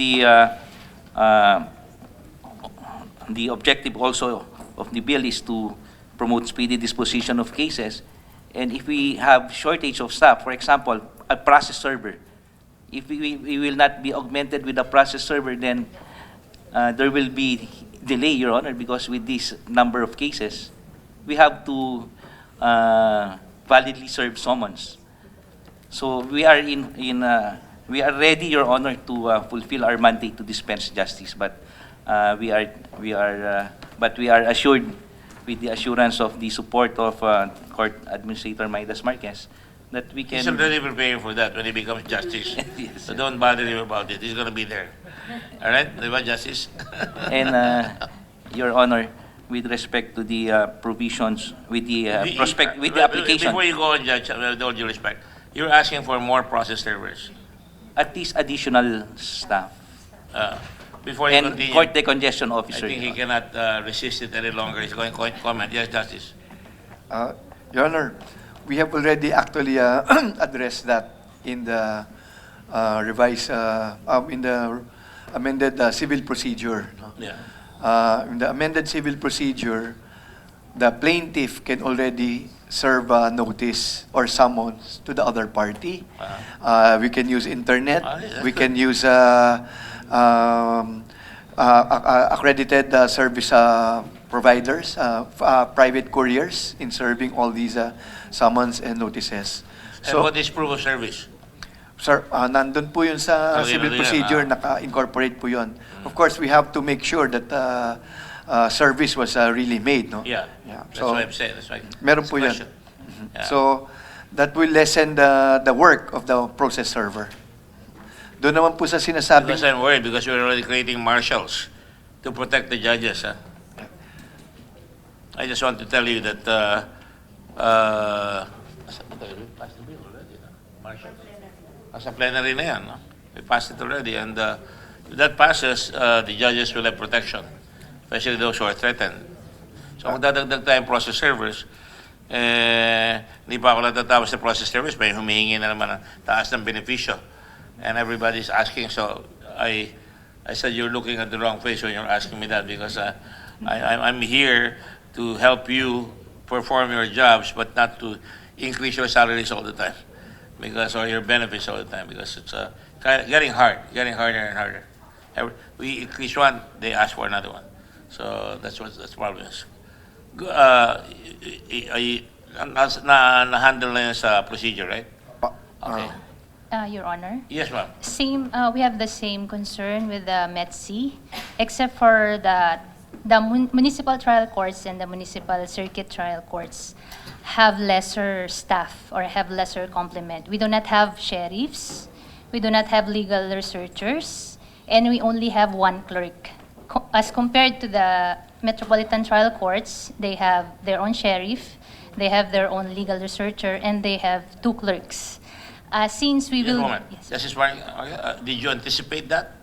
the objective also of the bill is to promote speedy disposition of cases, and if we have shortage of staff, for example, a process server, if we will not be augmented with a process server, then there will be delay, Your Honor, because with this number of cases, we have to validly serve summons. So we are we are ready, Your Honor, to fulfill our mandate to dispense justice, but we are assured, with the assurance of the support of Court Administrator Maidas Marquez, that we He's can... already preparing for that when he becomes justice. Yes, So sir. don't bother him about it. He's going to be there. All right? Diba, Justice? And Your Honor, with respect to the provisions, with the application, Before you go on, Judge, with all due respect, you're asking for more process servers. at least additional staff Before you and continue, court decongestion I officer. think he cannot resist it any longer. He's going to comment. Yes, Justice. Your Honor, we have already actually addressed that in the revised, in the amended civil procedure. No? Yeah. In the amended civil procedure, the plaintiff can already serve a notice or summons to the other party. We can use internet. Yeah. We can use accredited service providers, private couriers in serving all these summons and notices. And what is proof of service? Sir, nandun po yun sa Okay, civil nandun yan, procedure, naka-incorporate po yun. Of course, we have to make sure that service was really made, no? Yeah. That's what I'm saying. That's why. Meron That's po the yan. question. Yeah. So, that will lessen the work of the process server. Doon naman po sa sinasabing... Because I'm worried because we're already creating marshals to protect the judges. Huh? I just want to tell you that passed the bill already, no? Marshals. As a plenary na yan, no? We passed it already, and if that passes, the judges will have protection, especially those who are threatened. So magdadagdag tayong process servers, hindi pa ako natatapos sa process servers, may humihingi na naman ng taas ng benepisyo. And everybody's asking, so I said you're looking at the wrong place when you're asking me that, because I'm here to help you perform your jobs, but not to increase your salaries all the time, because or your benefits all the time, because it's getting harder and harder. We increase one, they ask for another one. So that's what the problem is. Na-handle na yun sa procedure, right? Okay. Your Honor. Yes, ma'am. We have the same concern with the METC, except for the municipal trial courts and the municipal circuit trial courts have lesser staff or have lesser complement. We do not have sheriffs, we do not have legal researchers, and we only have one clerk. As compared to the Metropolitan Trial Courts, they have their own sheriff, they have their own legal researcher, and they have two clerks. Since we Just a will... moment. Yes. Justice Mark, did you anticipate that?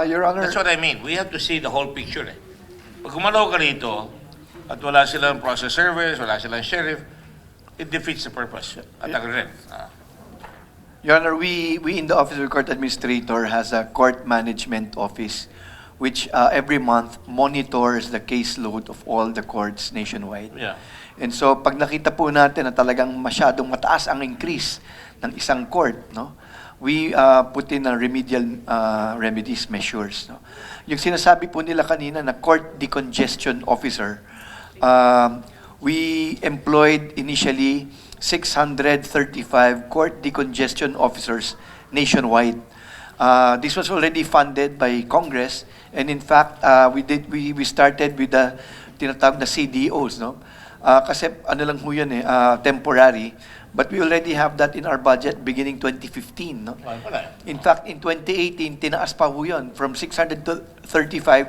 Your Honor, That's what I mean. We have to see the whole picture. Eh. Pag kumalaw ka rito at wala silang process servers, wala silang sheriff, it defeats the purpose. At ang rin. Your Honor, we in the Office of the Court Administrator has a court management office which every month monitors the caseload of all the courts nationwide. Yeah. And so pag nakita po natin na talagang masyadong mataas ang increase ng isang court, no? We put in a remedial remedies measures. No? Yung sinasabi po nila kanina na court decongestion officer, we employed initially 635 court decongestion officers nationwide. This was already funded by Congress, and in fact, we started with the tinatawag na CDOs, no? Kasi ano lang ho yun temporary. But we already have that in our budget beginning 2015. No? In fact, in 2018, tinaas pa ho yun from 635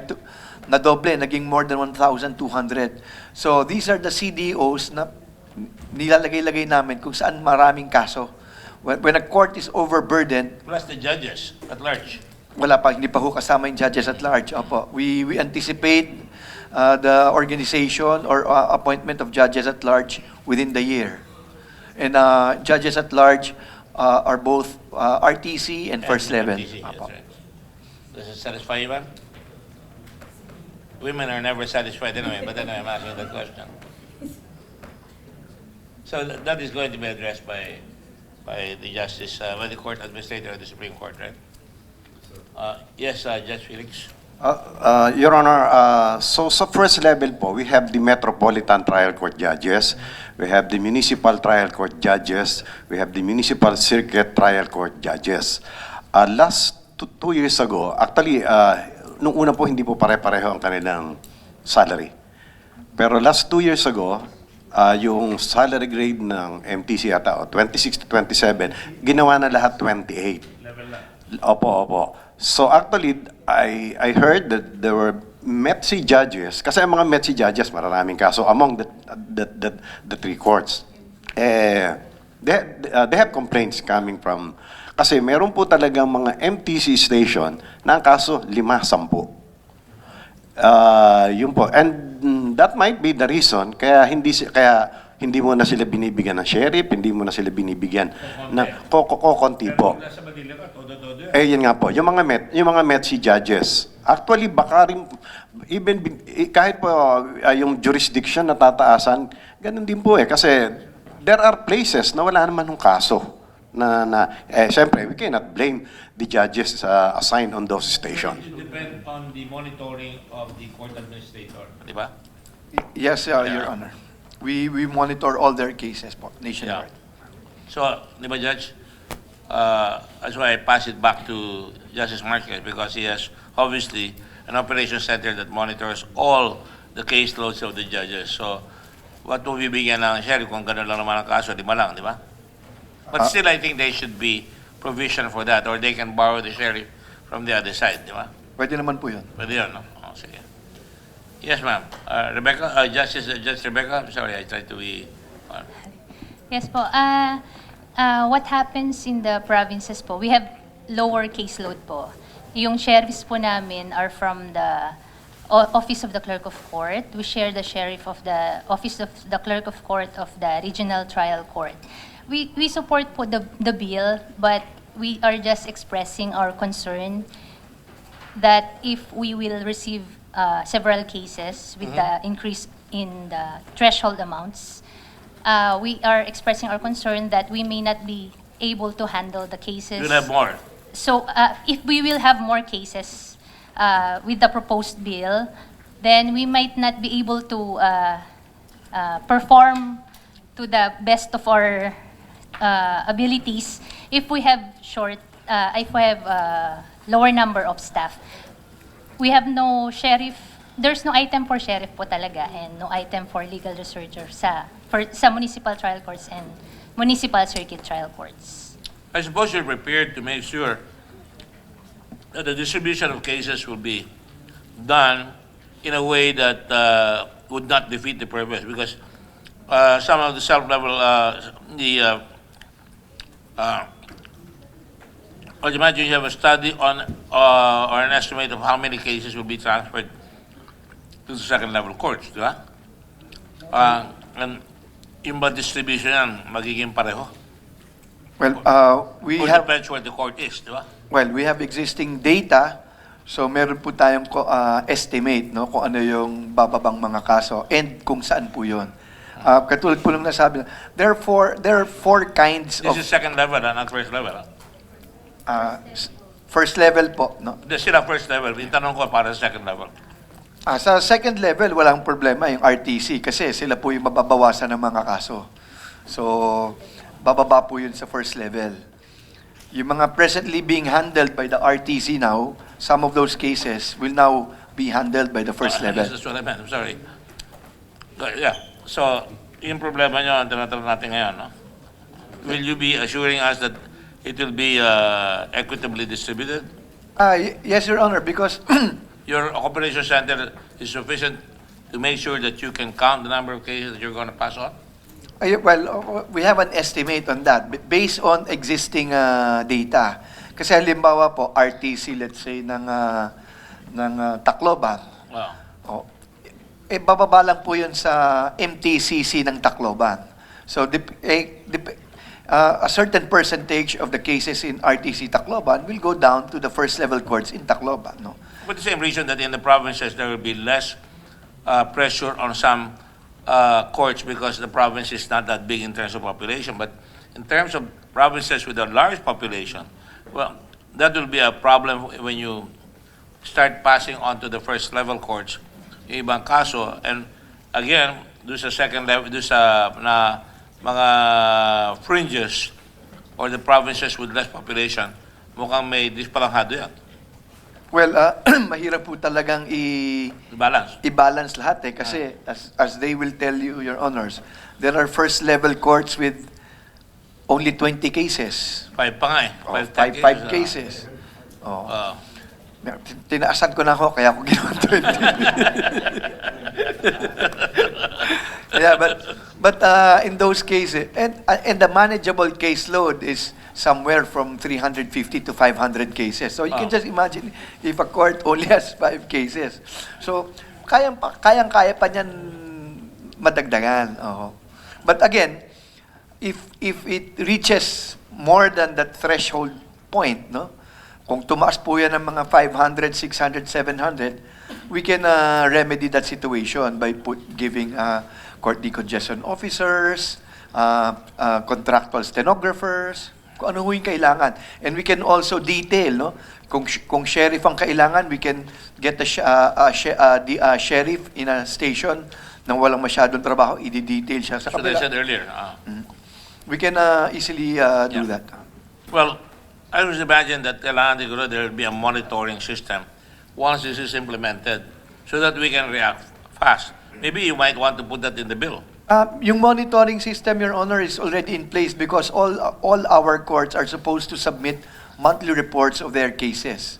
to na doble, naging more than 1,200. So these are the CDOs na nilalagay-lagay namin kung saan maraming kaso. When a court is overburdened, Plus the judges at large. wala pa, hindi pa ho kasama yung judges at large. Opo. We anticipate the organization or appointment of judges at large within the year. And judges at large are both RTC and first level. RTC, that's right. Does it satisfy you, ma'am? Women are never satisfied anyway, but anyway, I'm asking that question. So that is going to be addressed by the justice, by the court administrator of the Supreme Court, right? Yes, Judge Felix. Your Honor, so sa first level po, we have the Metropolitan Trial Court judges, we have the Municipal Trial Court judges, we have the Municipal Circuit Trial Court judges. Last 2 years ago, actually, nung una po hindi po pare-pareho ang kanilang salary. Pero last 2 years ago, yung salary grade ng MTC ata, 26 to 27, ginawa na lahat 28. Level lang. Opo. So actually, I heard that there were MEPC judges, kasi ang mga MEPC judges, maraming kaso among the three courts. They have complaints coming from, kasi meron po talagang mga MTC station na ang kaso 5-10. Yun po. And that might be the reason kaya hindi mo na sila binibigyan ng sheriff, hindi mo na sila binibigyan ng konti po. Nasa Manila ka, todo-todo yan. Yun nga po, yung mga METC judges. Actually, baka rin, kahit po yung jurisdiction na tataasan, ganun din po kasi there are places na wala naman ng kaso. Siyempre, we cannot blame the judges assigned on those stations. It depends on the monitoring of the court administrator, di ba? Yes, Your Honor. We monitor all their cases po, nationwide. So, di ba, Judge? That's why I pass it back to Justice Marquez because he has obviously an operations center that monitors all the caseloads of the judges. So, what will bibigyan ng sheriff kung gano'n lang naman ang kaso, di ba lang, di ba? But still, I think there should be provision for that or they can borrow the sheriff from the other side, di ba? Pwede naman po yun. Pwede yun, no? Oh, sige. Yes, ma'am. Rebecca, Judge Rebecca, I'm sorry, I tried to be... Yes po. What happens in the provinces po, we have lower caseload po. Yung sheriffs po namin are from the Office of the Clerk of Court. We share the sheriff of the Office of the Clerk of Court of the Regional Trial Court. We support po the bill, but we are just expressing our concern that if we will receive several cases with the increase in the threshold amounts, we are expressing our concern that we may not be able to handle the cases. You'll have more. So if we will have more cases with the proposed bill, then we might not be able to perform to the best of our abilities if we have lower number of staff. We have no sheriff there's no item for sheriff po talaga and no item for legal researcher sa municipal trial courts and municipal circuit trial courts. I suppose you're prepared to make sure that the distribution of cases will be done in a way that would not defeat the purpose, because some of the self-level, imagine you have a study on or an estimate of how many cases will be transferred to the second-level courts, di ba? And yung ba distribution yan, magiging pareho? Well, we Or have depends where the court is, di ba? well, we have existing data. So meron po tayong estimate, no, kung ano yung bababang mga kaso and kung saan po 'yon. Katulad po nung nasabi, there are four kinds of This is second level, not first level. first level po, no. Hindi sila first level. Yung tanong ko para sa second level. Sa second level, walang problema yung RTC kasi sila po yung mababawasan ng mga kaso. So, bababa po yun sa first level. Yung mga presently being handled by the RTC now, some of those cases will now be handled by the first level. This is what I meant. I'm sorry. Yeah. So, yung problema nyo, ang tinatanong natin ngayon, no? Will you be assuring us that it will be equitably distributed? Yes, Your Honor, because Your operation center is sufficient to make sure that you can count the number of cases that you're going to pass on? well, we have an estimate on that based on existing data. Kasi halimbawa po, RTC, let's say, ng Tacloban, Wow. bababa lang po yun sa MTCC ng Tacloban. So, a certain percentage of the cases in RTC Tacloban will go down to the first level courts in Tacloban. No? For the same reason that in the provinces there will be less pressure on some courts because the province is not that big in terms of population. But in terms of provinces with a large population, well, that will be a problem when you start passing on to the first level courts yung ibang kaso. And again, doon sa second level, doon sa mga fringes or the provinces with less population, mukhang may dispalanghado yan. Well, mahirap po talagang Balance. i-balance lahat kasi as they will tell you, Your Honors, there are first level courts with only 20 cases. 5 pa nga eh. Five cases. Tinaasan ko na ako, kaya ako ginawa 20. Yeah, but in those cases, and the manageable caseload is somewhere from 350 to 500 cases. So you can just imagine if a court only has 5 cases. So kayang-kaya pa niyan madagdagan. But again, if it reaches more than that threshold point, no? Kung tumaas po yan ng mga 500, 600, 700, we can remedy that situation by giving court decongestion officers, contractual stenographers, kung ano yung kailangan. And we can also detail, no? Kung sheriff ang kailangan, we can get a sheriff in a station nang walang masyadong trabaho, i-detail siya sa So they kabila. said earlier. We can easily do that. Well, I would imagine that kailangan siguro there will be a monitoring system once this is implemented so that we can react fast. Maybe you might want to put that in the bill. Yung monitoring system, Your Honor, is already in place because all our courts are supposed to submit monthly reports of their cases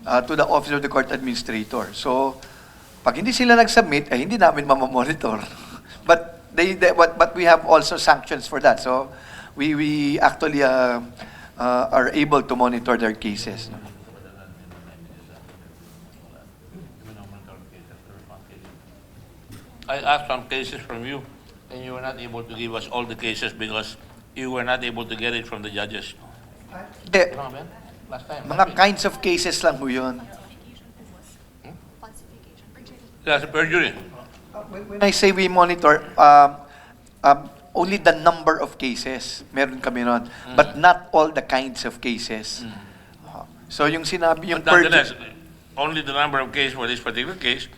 to the Office of the Court Administrator. So, pag hindi sila nag-submit, hindi namin mamamonitor. But we have also sanctions for that. So, we actually are able to monitor their cases. I asked some cases from you, and you were not able to give us all the cases because you were not able to get it from the judges. Hindi, Ano ba yan? Last time. mga kinds of cases lang ho yun. That's a perjury. When I say we monitor, only the number of cases, meron kami nun, but not all the kinds of cases. So yung sinabi, yung But nonetheless, only the number of cases for this particular case,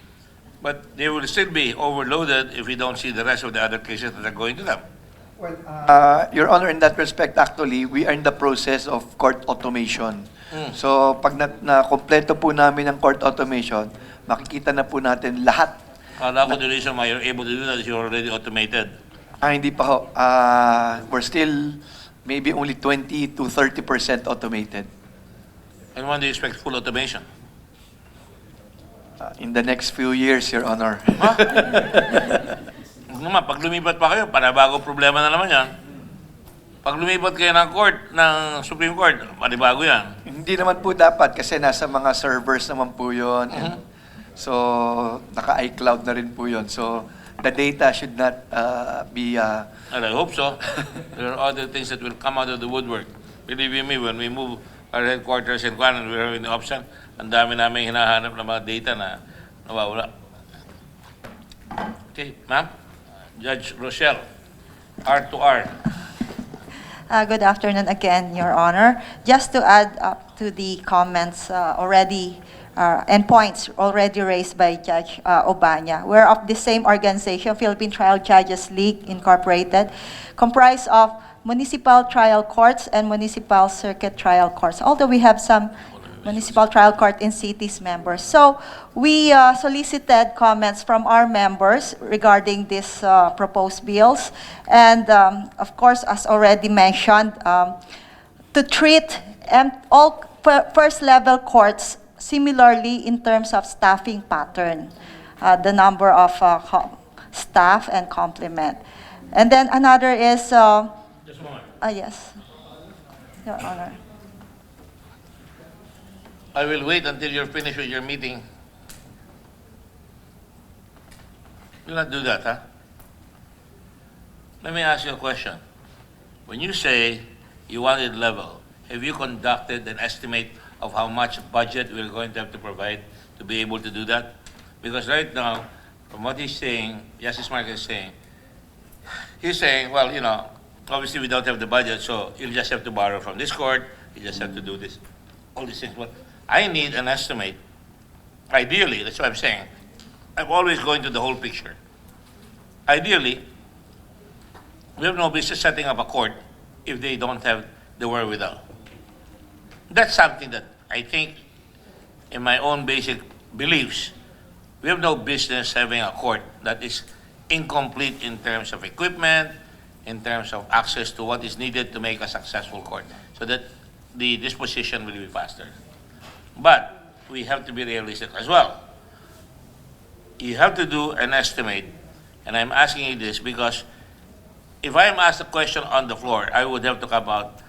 but they will still be overloaded if we don't see the rest of the other cases that are going to them. Your Honor, in that respect, actually, we are in the process of court automation. So, pag na-kompleto po namin ang court automation, makikita na po natin lahat. Kala ko the reason why you're able to do that is you're already automated. Hindi pa ho. We're still maybe only 20 to 30% automated. And when do you expect full automation? In the next few years, Your Honor. Naman, pag lumipat pa kayo, panabago problema na naman yan. Pag lumipat kayo ng court, ng Supreme Court, panibago yan. Hindi naman po dapat kasi nasa mga servers naman po yun. And so, naka-iCloud na rin po yun. So, the data should not be... And I hope so. There are other things that will come out of the woodwork. Believe you me, when we move our headquarters in Kwan and we're having the option, ang dami namin hinahanap ng mga data na nawawala. Okay, ma'am. Judge Rochelle, R2R. Good afternoon again, Your Honor. Just to add up to the comments already and points already raised by Judge Obanya, we're of the same organization, Philippine Trial Judges League Incorporated, comprised of municipal trial courts and municipal circuit trial courts, although we have some municipal trial court in cities members. So we solicited comments from our members regarding these proposed bills. And of course, as already mentioned, to treat all first-level courts similarly in terms of staffing pattern, the number of staff and complement. And then another is... Just a moment. Yes, Your Honor. I will wait until you're finished with your meeting. You'll not do that, huh? Let me ask you a question. When you say you want it level, have you conducted an estimate of how much budget we're going to have to provide to be able to do that? Because right now, from what he's saying, Justice Marcos is saying, he's saying, well, you know, obviously we don't have the budget, so you'll just have to borrow from this court, you just have to do this, all these things. But I need an estimate. Ideally, that's what I'm saying. I'm always going to the whole picture. Ideally, we have no business setting up a court if they don't have the wherewithal. That's something that I think, in my own basic beliefs, we have no business having a court that is incomplete in terms of equipment, in terms of access to what is needed to make a successful court, so that the disposition will be faster. But we have to be realistic as well. You have to do an estimate, and I'm asking you this because if I am asked a question on the floor, I would have to come out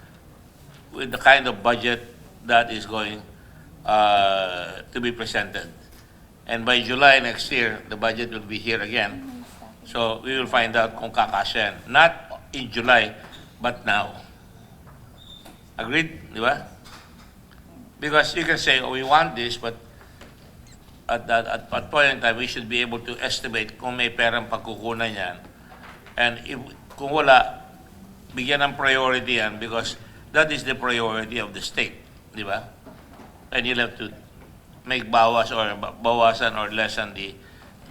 with the kind of budget that is going to be presented. And by July next year, the budget will be here again. So we will find out kung kakasya. Not in July, but now. Agreed? Di ba? Because you can say, oh, we want this, but at point in time, we should be able to estimate kung may perang pagkukunan yan. And if, kung wala, bigyan ng priority yan because that is the priority of the state. Di ba? And you'll have to make bawasan or lessen the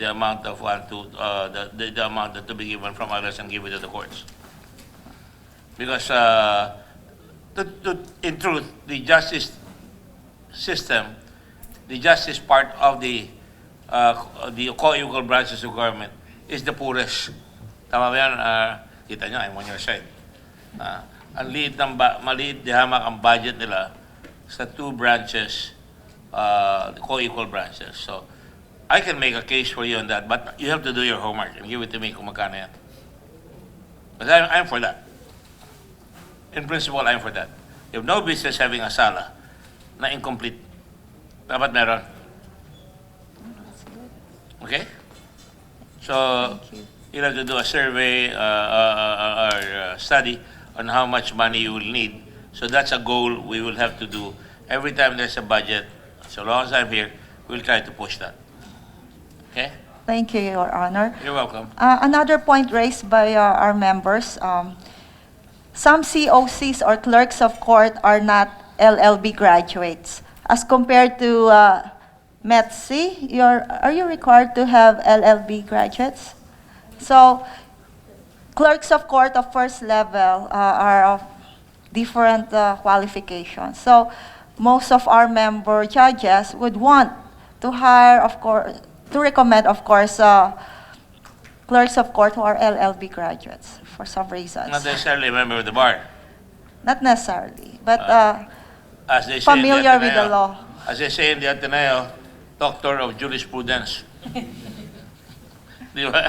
amount of the amount that to be given from others and give it to the courts. Because in truth, the justice system, the justice part of the co-equal branches of government is the poorest. Tama ba yan? Kita nyo, I'm on your side. Maliit di hamak ang budget nila sa two branches, the co-equal branches. So, I can make a case for you on that, but you have to do your homework and give it to me kung magkano yan. But I'm for that. In principle, I'm for that. You have no business having a sala na incomplete. Dapat meron. Okay? So, you'll have to do a survey or study on how much money you will need. So that's a goal we will have to do. Every time there's a budget, so long as I'm here, we'll try to push that. Okay? Thank you, Your Honor. You're welcome. Another point raised by our members, some COCs or clerks of court are not LLB graduates. As compared to METC, are you required to have LLB graduates? So, clerks of court of first level are of different qualifications. So, most of our member judges would want to hire, of course, to recommend, of course, clerks of court who are LLB graduates for some reasons. Not necessarily a member of the bar. Not necessarily, but As they say in the familiar with the Ateneo- law. As they say in the Ateneo, doctor of jurisprudence. Di ba?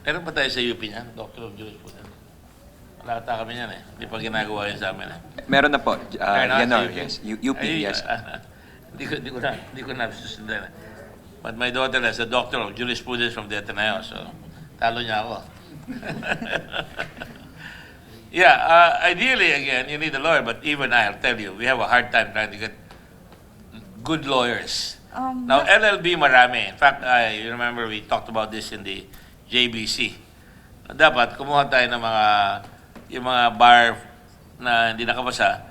Meron pa tayo sa UP niyan, doctor of jurisprudence. Wala ata kami niyan eh. Hindi pa ginagawa yun sa amin eh. Meron na po. Meron na Yan sa o, yes. UP, Ay, yes. Hindi ko na susundan. But my daughter is a doctor of jurisprudence from the Ateneo, so talo niya ako. Yeah, ideally, again, you need a lawyer, but even I'll tell you, we have a hard time trying to get good lawyers. Now, LLB marami. In fact, you remember we talked about this in the JBC. Dapat kumuha tayo ng yung mga bar na hindi nakapasa,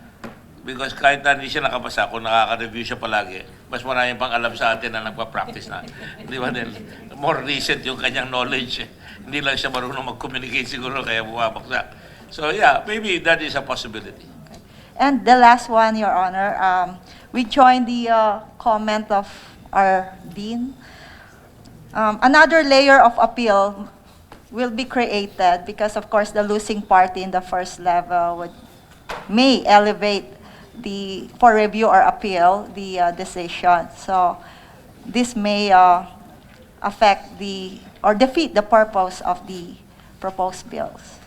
because kahit na hindi siya nakapasa, kung nakaka-review siya palagi, mas marami pang alam sa atin na nagpa-practice na. Di ba? Then, more recent yung kanyang knowledge. Hindi lang siya marunong mag-communicate siguro, kaya bumabaksak. So yeah, maybe that is a possibility. And the last one, Your Honor, we joined the comment of our dean. Another layer of appeal will be created because, of course, the losing party in the first level may elevate for review or appeal the decision. So this may affect or defeat the purpose of the proposed bills,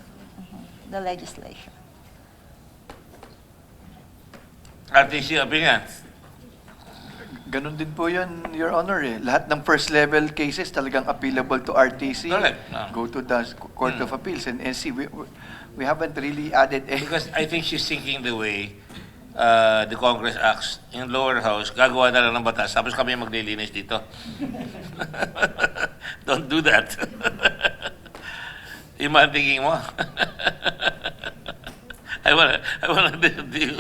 the legislation. RTC opinion. Ganun din po yun, Your Honor. Lahat ng first level cases talagang appealable to RTC. Correct. Go to the Court of Appeals and see. We haven't really added any. Because I think she's thinking the way the Congress acts. In lower house, gagawa na lang ng batas, tapos kami maglilinis dito. Don't do that. Yung mga thinking mo. I wanna do you.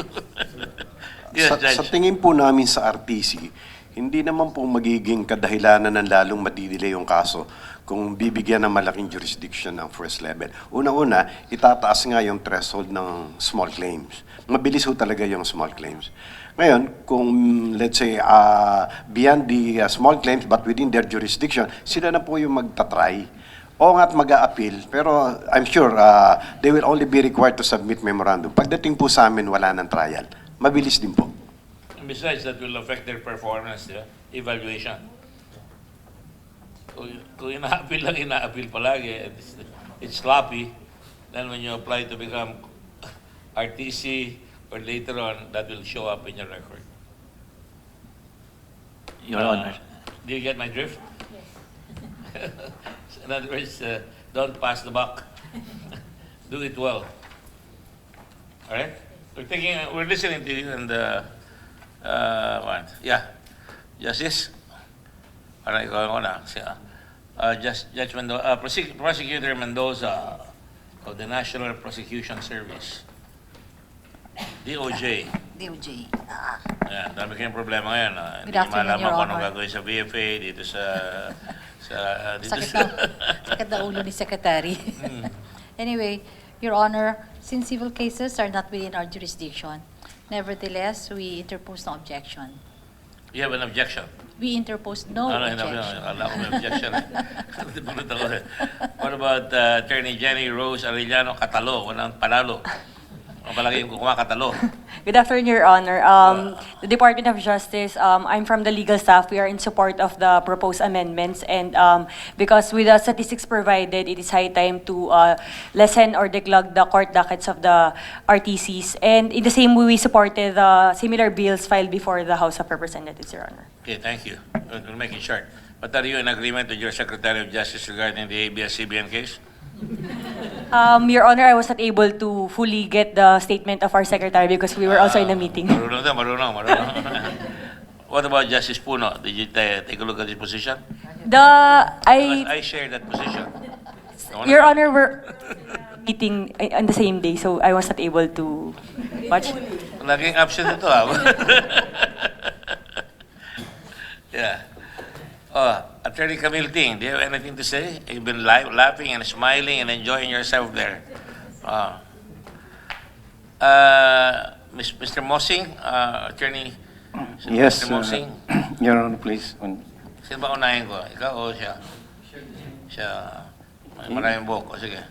Yes, Judge. Sa tingin po namin sa RTC, hindi naman po magiging kadahilanan ng lalong madidelay yung kaso kung bibigyan ng malaking jurisdiction ng first level. Una-una, itataas nga yung threshold ng small claims. Mabilis ho talaga yung small claims. Ngayon, kung let's say beyond the small claims but within their jurisdiction, sila na po yung magtatry. O nga't mag-a-appeal, pero I'm sure they will only be required to submit memorandum. Pagdating po sa amin, wala ng trial. Mabilis din po. And besides, that will affect their performance, evaluation. Kung ina-appeal lang, ina-appeal palagi, it's sloppy, then when you apply to become RTC or later on, that will show up in your record. Your Honor. Do you get my drift? In other words, don't pass the buck. Do it well. All right? We're listening to you and what? Yeah. Justice? Parang ikaw ako na. Judge Mendoza, Prosecutor Mendoza of the National Prosecution Service. DOJ. DOJ. Ayan, dami kayong problema ngayon. Hindi Good afternoon, malaman Your kung anong Honor. gagawin sa VFA, dito sa Sakit na ulo ni Secretary. Anyway, Your Honor, since civil cases are not within our jurisdiction, nevertheless, we interpose no objection. You have an objection? We interpose no objection. Akala ko may objection. Bunot ako. What about Attorney Jenny Rose Arellano Catalo? Walang panalo. Ang palagi yung kumakatalo. Good afternoon, Your Honor. The Department of Justice, I'm from the legal staff. We are in support of the proposed amendments. And because with the statistics provided, it is high time to lessen or de-clog the court dockets of the RTCs. And in the same way, we supported the similar bills filed before the House of Representatives, Your Honor. Okay, thank you. We'll make it short. But are you in agreement with your Secretary of Justice regarding the ABS-CBN case? Your Honor, I was not able to fully get the statement of our Secretary because we were also in a meeting. Marunong. What about Justice Puno? Did you take a look at his position? Because I share that position. Your Honor, we're meeting on the same day, so I was not able to watch. Laging absent ito, Yeah. Attorney Camille Ting, do you have anything to say? You've been laughing and smiling and enjoying yourself there. Mr. Mossing, Attorney Yes, Mr. Mosing, Your Honor, please. sino ba unahin ko? Ikaw o siya? Siya. May maraming buhok. O sige.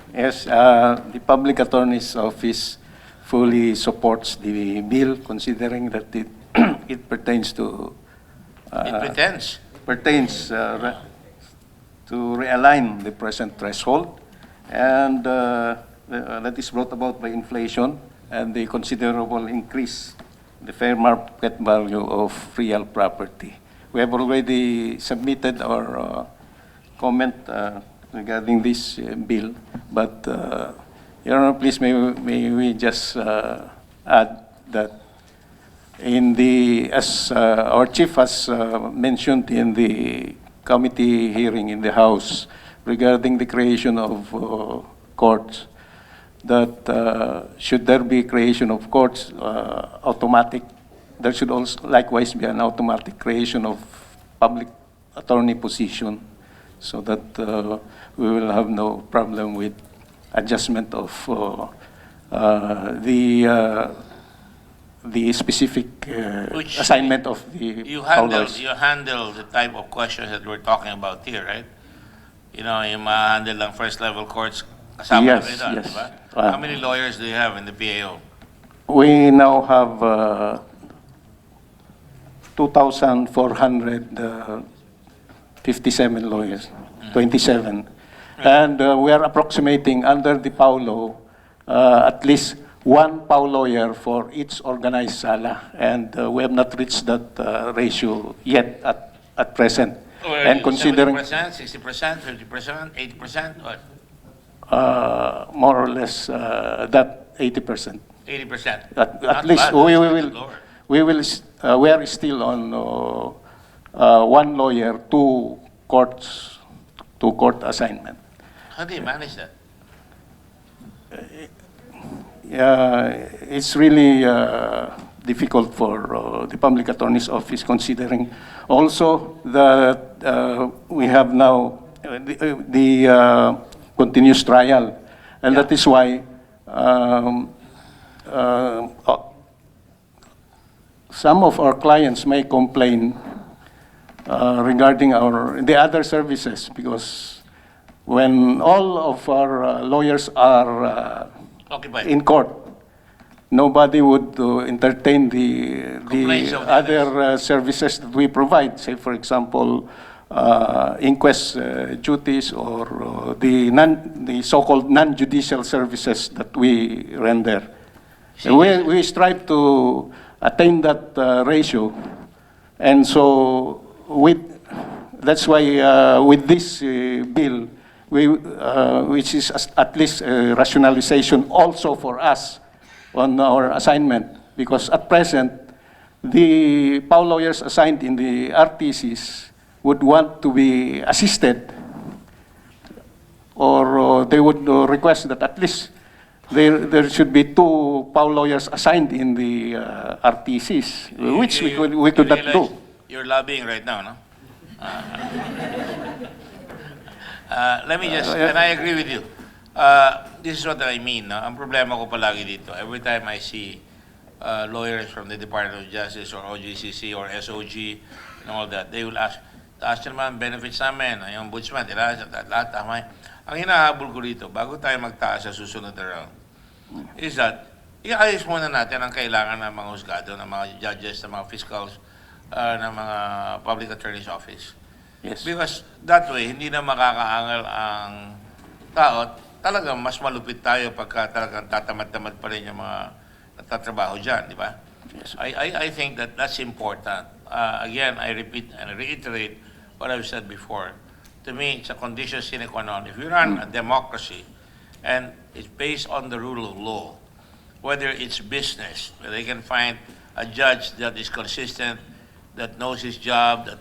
Yes, the Public Attorney's Office fully supports the bill, considering that it pertains to It pretends. to realign the present threshold, and that is brought about by inflation and the considerable increase in the fair market value of real property. We have already submitted our comment regarding this bill, but Your Honor, please may we just add that as our chief has mentioned in the committee hearing in the House regarding the creation of courts, that should there be creation of courts, there should also likewise be an automatic creation of public attorney position, so that we will have no problem with adjustment of the specific assignment of the You powers. handle the type of questions that we're talking about here, right? You know, yung ma-handle ng first level courts kasama Yes, na ito, yes. di ba? How many lawyers do you have in the PAO? We now have 2,457 lawyers, 27. And we are approximating under the PAO law at least one PAO lawyer for each organized sala. And we have not reached that ratio yet at present. And considering 70%, 60%, 50%, 80%, what? more or less that 80%. 80%. At Not least bad, we that's will, lower. we are still on one lawyer, two court assignment. How do you manage that? It's really difficult for the Public Attorney's Office, considering also that we have now the continuous trial, and that is why some of our clients may complain regarding the other services, because when all of our lawyers are Occupied. in court, nobody would entertain Complaints the of the other services that we provide. Say, for example, inquest duties, or the so-called non-judicial services that we render. We strive to attain that ratio, and so that's why with this bill, which is at least a rationalization also for us on our assignment, because at present, the PAO lawyers assigned in the RTCs would want to be assisted, or they would request that at least there should be two PAO lawyers assigned in the RTCs, which we could not realize do. You're lobbying right now, no? Let me just, and I agree with you. This is what I mean. No? Ang problema ko palagi dito, every time I see lawyers from the Department of Justice or OGCC or SOG and all that, they will ask, taas naman benefits namin, yung ombudsman, lahat tama. Ang hinahabol ko dito, bago tayo magtaas sa susunod na round, is that, iayos muna natin ang kailangan ng mga husgado, ng mga judges, ng mga fiscals, ng mga public attorney's office. Yes. Because that way, hindi na makakaangal ang tao. Talagang mas malupit tayo pagka talagang tatamad-tamad pa rin yung mga natatrabaho dyan, di ba? Yes. I think that that's important. Again, I repeat and reiterate what I've said before. To me, it's a condition sine qua non. If you run a democracy and it's based on the rule of law, whether it's business, where they can find a judge that is consistent, that knows his job, that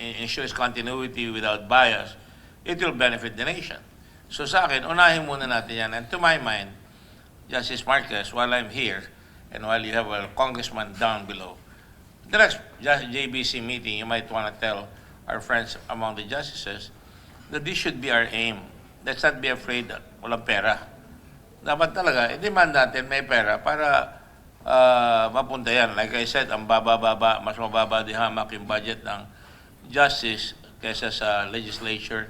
ensures continuity without bias, it will benefit the nation. So sa akin, unahin muna natin yan. And to my mind, Justice Marquez, while I'm here, and while you have a congressman down below, the next JBC meeting, you might want to tell our friends among the justices that this should be our aim. Let's not be afraid that walang pera. Dapat talaga, i-demand natin may pera para mapunta yan. Like I said, ang baba-baba, mas mababa di hamak yung budget ng justice kaysa sa legislature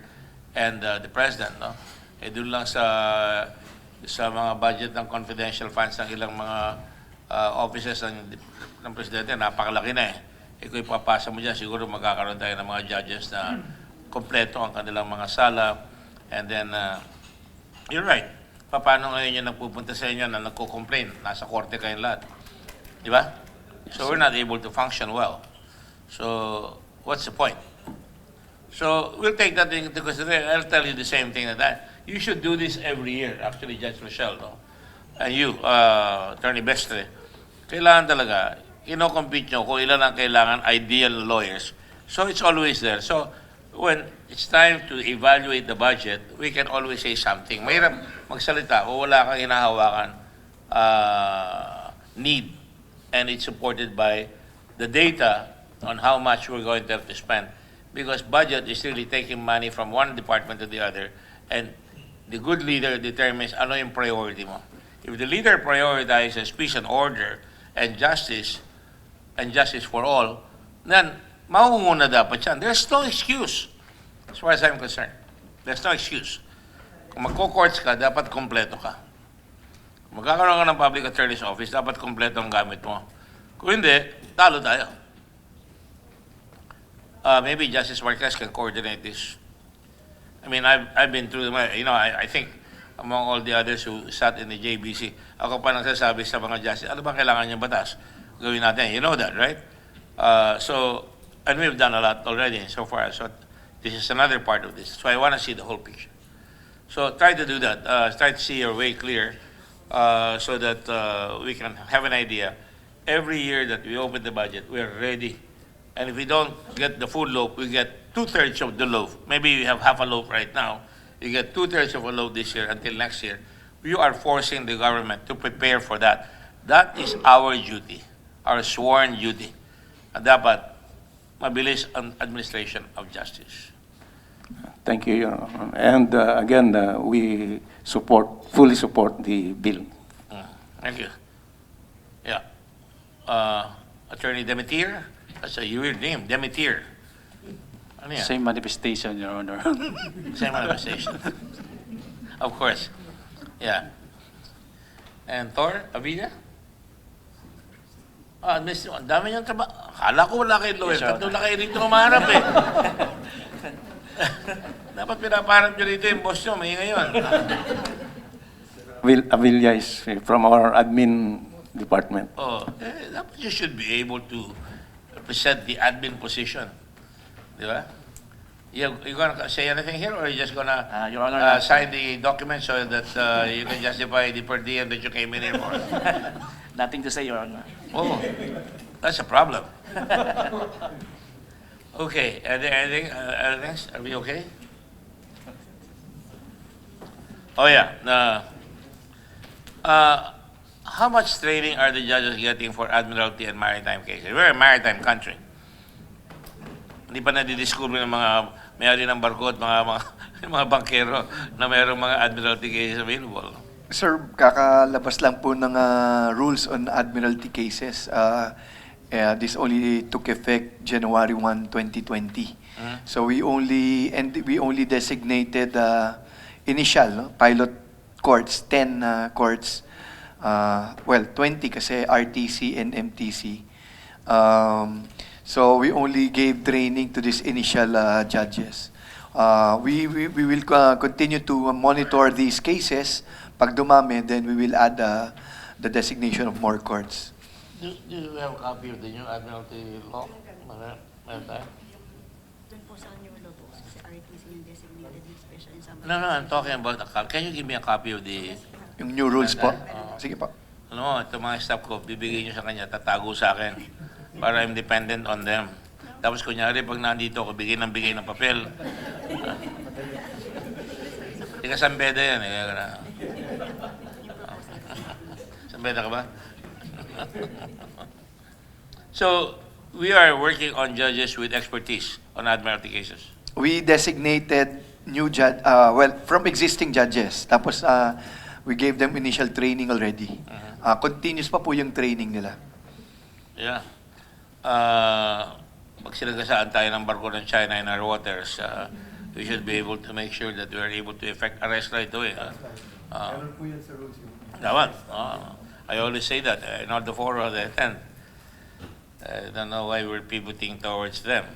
and the president, no? Eh doon lang sa mga budget ng confidential funds ng ilang mga offices ng presidente, napakalaki na eh. Eh kung ipapasa mo dyan, siguro magkakaroon tayo ng mga judges na kompleto ang kanilang mga sala. And then, you're right. Paano ngayon yung nagpupunta sa inyo na nagko-complain? Nasa korte kayong lahat. Di ba? So we're not able to function well. So, what's the point? So, we'll take that into consideration. I'll tell you the same thing that you should do this every year, actually, Judge Rochelle, no? And you, Attorney Bestre, kailangan talaga, compete nyo kung ilan ang kailangan ideal lawyers. So, it's always there. So, when it's time to evaluate the budget, we can always say something. Mahirap magsalita kung wala kang hinahawakan need, and it's supported by the data on how much we're going to have to spend. Because budget is really taking money from one department to the other, and the good leader determines ano yung priority mo. If the leader prioritizes peace and order and justice for all, then mauuna dapat yan. There's no excuse, as far as I'm concerned. There's no excuse. Kung magko-courts ka, dapat kompleto ka. Kung magkakaroon ka ng public attorney's office, dapat kompleto ang gamit mo. Kung hindi, talo tayo. Maybe Justice Marquez can coordinate this. I mean, I've been through, I think among all the others who sat in the JBC, ako pa nagsasabi sa mga justice, ano ba kailangan niyang batas? Gawin natin. You know that, right? And we've done a lot already so far. So this is another part of this. So I want to see the whole picture. So try to do that. Try to see your way clear so that we can have an idea. Every year that we open the budget, we're ready. And if we don't get the full loaf, we get 2/3 of the loaf. Maybe we have half a loaf right now. You get 2/3 of a loaf this year until next year. You are forcing the government to prepare for that. That is our duty, our sworn duty. At dapat mabilis ang administration of justice. Thank you, Your Honor. And again, we fully support the bill. Thank you. Yeah. Attorney Demetir? That's a weird name, Demetir. Ano yan? Same manifestation, Your Honor. Same manifestation. Of course. Yeah. And Thor, Avila? Miss, ang dami niyang trabaho. Akala ko wala kayo lawyer. Tatlo na kayo rito umaharap eh. Dapat pinaparap nyo rito yung boss nyo. May ngayon. Avilia is from our admin department. Dapat you should be able to represent the admin position. Di ba? You gonna say anything here, or are you just gonna Your Honor, sign the document so that you can justify the per diem that you came in here for? Nothing to say, Your Honor. Oh, that's a problem. Okay, anything else? Are we okay? Oh yeah. How much training are the judges getting for admiralty and maritime cases? We're a maritime country. Hindi pa nadidiscover ng mga may-ari ng barko at mga bankero na mayroong mga admiralty cases available. Sir, kakalabas lang po ng rules on admiralty cases. This only took effect January 1, 2020. So we only designated initial pilot courts, 10 courts. 20 kasi RTC and MTC. So we only gave training to these initial judges. We will continue to monitor these cases. Pag dumami, then we will add the designation of more courts. Do you have a copy of the new admiralty law? No, I'm talking about a copy. Can you give me a copy of the... Yung new rules po? Sige po. Ano, ito mga staff ko, bibigay nyo sa kanya, tatago sa akin para I'm dependent on them. Tapos kunyari, pag nandito ako, bigay ng papel. Ika Sambeda yan. Sambeda ka ba? So, we are working on judges with expertise on admiralty cases. We designated new judge, from existing judges. Tapos, we gave them initial training already. Continuous pa po yung training nila. Yeah. Pag sinagasaan tayo ng barko ng China in our waters, we should be able to make sure that we are able to effect arrest right away. Dapat. I always say that in all the fora that I attend. I don't know why we're pivoting towards them.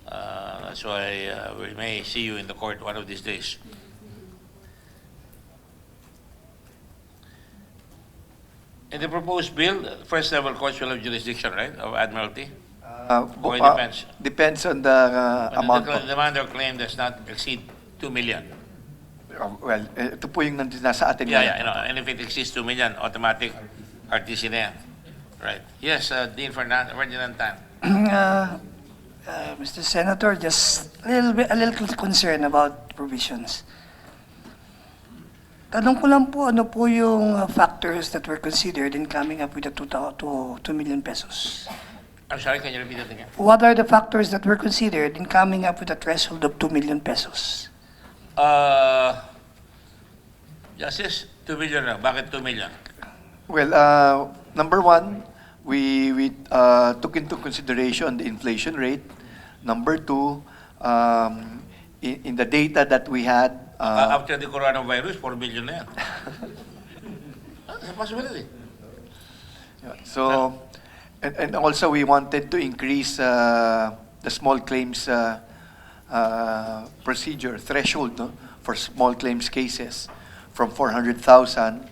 That's why we may see you in the court one of these days. In the proposed bill, first level courts will have jurisdiction, right, of Admiralty? Or it depends? Depends on the amount. The demand or claim does not exceed 2 million. Well, ito po yung nasa atin. Yeah, you know, and if it exceeds 2 million, automatic RTC na yan. Right. Yes, Dean Ferdinand Tan. Mr. Senator, just a little concern about provisions. Tanong ko lang po, ano po yung factors that were considered in coming up with the 2 million pesos? I'm sorry, can you repeat that again? What are the factors that were considered in coming up with a threshold of 2 million pesos? Justice, 2 million na. Bakit 2 million? Well, number one, we took into consideration the inflation rate. Number two, in the data that we had, After the coronavirus, 4 million na yan. That's a possibility. so, and also we wanted to increase the small claims procedure threshold, no, for small claims cases from 400,000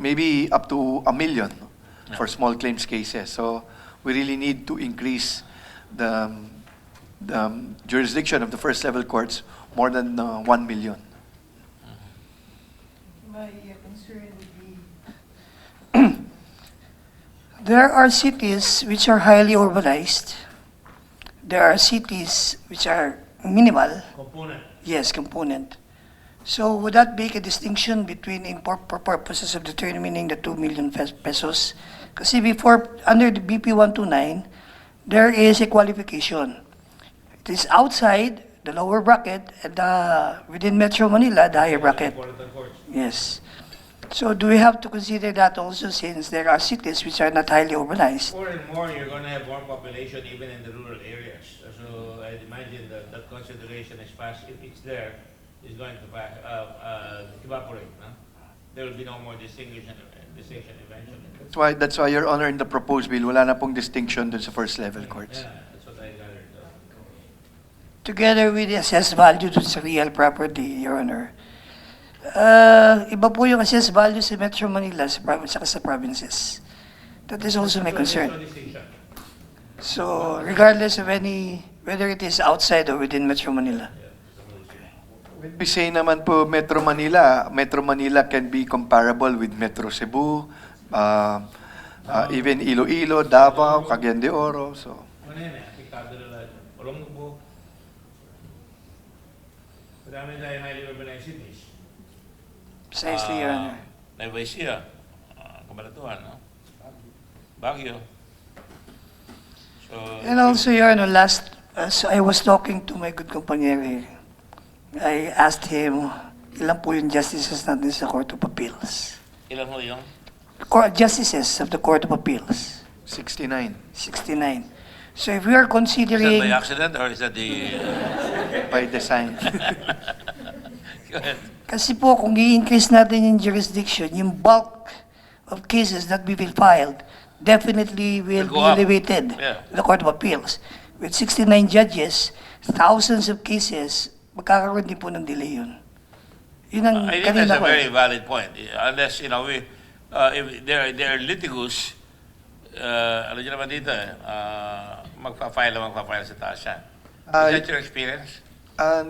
maybe up to 1 million for small claims cases. So we really need to increase the jurisdiction of the first level courts more than 1 million. My concern would be there are cities which are highly urbanized. There are cities which are minimal. Component. Yes, component. So would that make a distinction between for purposes of determining the 2 million pesos? Kasi before, under the BP 129, there is a qualification. It is outside the lower bracket and within Metro Manila, the higher bracket. Yes. So do we have to consider that also, since there are cities which are not highly urbanized? More and more, you're going to have more population even in the rural areas. So I imagine that consideration is fast, if it's there, is going to evaporate. No? There will be no more distinction eventually. That's why, Your Honor, in the proposed bill, wala na pong distinction dun sa first level courts. Yeah, that's what I gathered. Together with the assessed value dun sa real property, Your Honor. Iba po yung assessed value sa Metro Manila saka sa provinces. That is also my concern. So, regardless of whether it is outside or within Metro Manila. When we say naman po Metro Manila can be comparable with Metro Cebu, even Iloilo, Davao, Cagayan de Oro. So, Ano yan eh, apektado na lahat. Olongapo. Madami na yung highly urbanized cities. Precisely, Your Honor. Nueva Ecija, Cabanatuan, no? Baguio. So, And also, Your Honor, so I was talking to my good companion here. I asked him, ilan po yung justices natin sa Court of Appeals? ilan ho yung? Justices of the Court of Appeals. 69. 69. So if we are Is that considering... by accident or is that the... By design. Go ahead. Kasi po, kung i-increase natin yung jurisdiction, yung bulk of cases that we will filed definitely will Will be go up. elevated Yeah. to the Court of Appeals. With 69 judges, thousands of cases, magkakaroon din po ng delay yun. Yun ang I think kanina that's a ko. very valid point. Unless, you know, if they're litigious, ano dyan naman dito magpa-file sa taas yan. Is that your experience?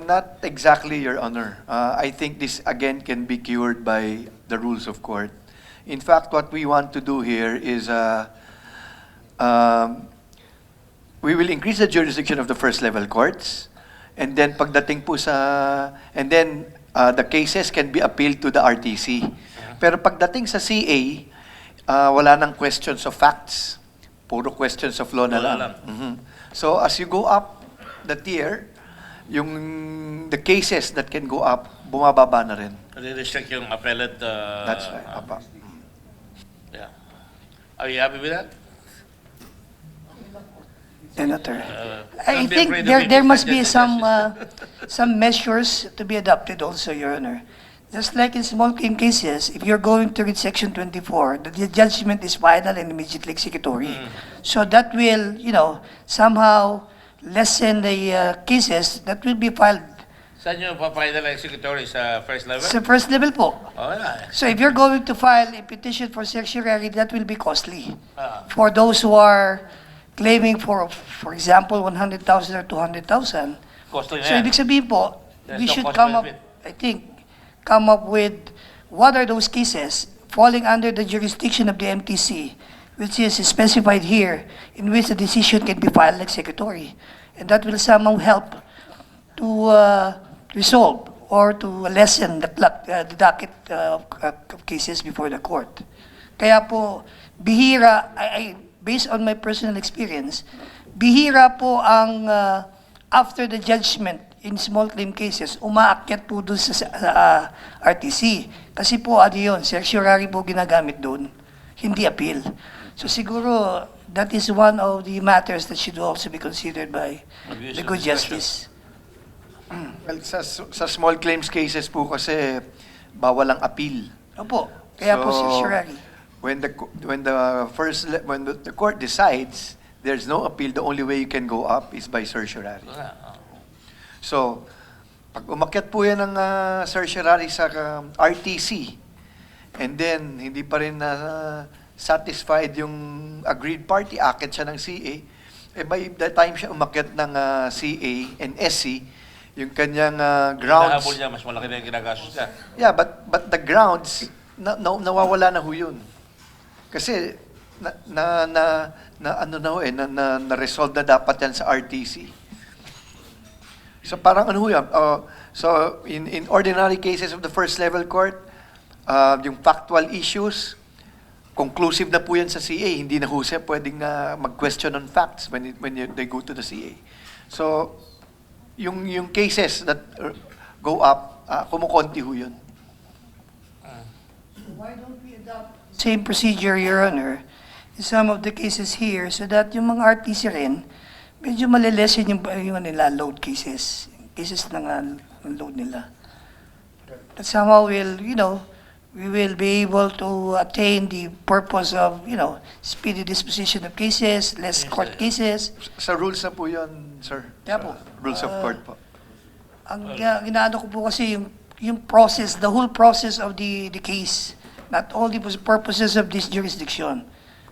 Not exactly, Your Honor. I think this again can be cured by the rules of court. In fact, what we want to do here is we will increase the jurisdiction of the first level courts, and then pagdating po the cases can be appealed to the RTC. Pero pagdating sa CA, wala nang questions of facts. Puro questions of law na lang. So as you go up the tier, the cases that can go up, bumababa na rin. Restrict yung appellate. That's right. Apa. Yeah. Are you happy with that? Senator. Don't I be think afraid of me, there Mr. must be Justice. some measures to be adopted also, Your Honor. Just like in small claim cases, if you're going to read Section 24, the judgment is final and immediately executory. So that will, somehow lessen the cases that will be filed Saan nyo pa-final executory sa first level? sa first level po. Oh, yeah. So if you're going to file a petition for certiorari, that will be costly Ah. for those who are claiming for example, 100,000 or 200,000. Costly na So yan. ibig sabihin po, There's we no should cost come up, benefit. I think, come up with what are those cases falling under the jurisdiction of the MTC, which is specified here, in which the decision can be filed executory. And that will somehow help to resolve or to lessen the docket of cases before the court. Kaya po, bihira, based on my personal experience, bihira po ang after the judgment in small claim cases, umaakyat po doon sa RTC. Kasi po, yun, certiorari po ginagamit doon, hindi appeal. So siguro, that is one of the matters that should also be considered by the good justice. Well, sa small claims cases po kasi bawal ang appeal. Opo, kaya po certiorari. When the court decides there's no appeal, the only way you can go up is by certiorari. So, pag umakyat po yan ng certiorari sa RTC, and then hindi pa rin satisfied yung agreed party, akit siya ng CA, by the time siya umakyat ng CA and SC, yung kanyang grounds. Nahabol niya, mas malaki na yung ginagastos niya. Yeah, but the grounds nawawala na ho yun. Kasi na-resolve na dapat yan sa RTC. So parang ano ho yan, so in ordinary cases of the first level court, yung factual issues, conclusive na po yan sa CA, hindi na ho siya pwedeng mag-question on facts when they go to the CA. So yung cases that go up, kumukonti ho yun. Why don't we adopt same procedure, Your Honor, in some of the cases here so that yung mga RTC rin, medyo malilesen yung nila load cases ng load nila. That somehow will, we will be able to attain the purpose of, speedy disposition of cases, less court cases. Sa rules na po yun, sir. Kaya Sa po, rules of court po. Ang ginaano ko po kasi yung process, the whole process of the case, not only for the purposes of this jurisdiction.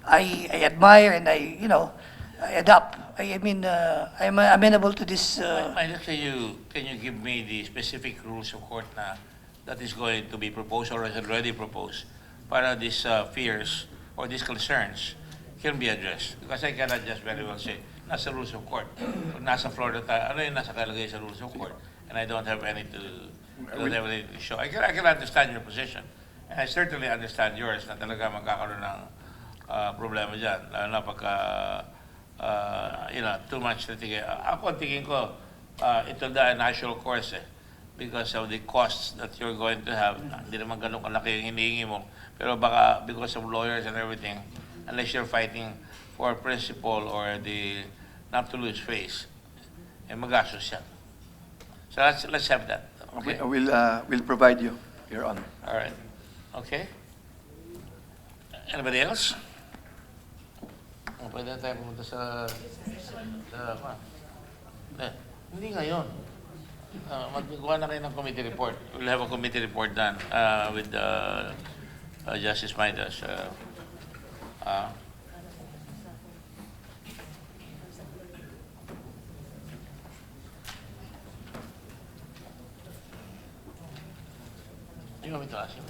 I admire and I adopt. I'm amenable to this. Can you give me the specific rules of court that is going to be proposed or is already proposed para these fears or these concerns can be addressed? Because I cannot just very well say, nasa rules of court. Pag nasa Florida tayo, ano yung nasa kalagay sa rules of court? And I don't have any to show. I can understand your position. And I certainly understand yours na talaga magkakaroon ng problema dyan. Lalo na pagka, too much litigation. Ako, tingin ko, it will die a natural course because of the costs that you're going to have. Hindi naman ganun kalaki yung hinihingi mo. Pero baka because of lawyers and everything, unless you're fighting for principle or the not to lose face, magastos yan. So let's have that. Okay? We'll provide you, Your Honor. All right. Okay. Anybody else? Pwede na tayo pumunta sa hindi ngayon. Magagawa na kayo ng committee report. We'll have a committee report done with Justice Midas. You want me to ask him?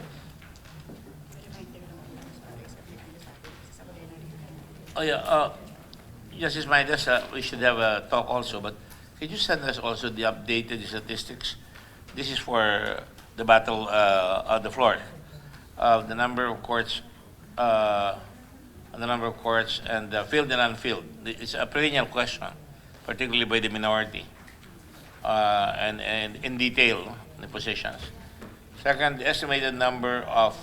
Oh yeah, Justice Midas, we should have a talk also, but could you send us also the updated statistics? This is for the battle on the floor of the number of courts, and the field and unfilled. It's a perennial question, particularly by the minority. and in detail the positions. Second, the estimated number of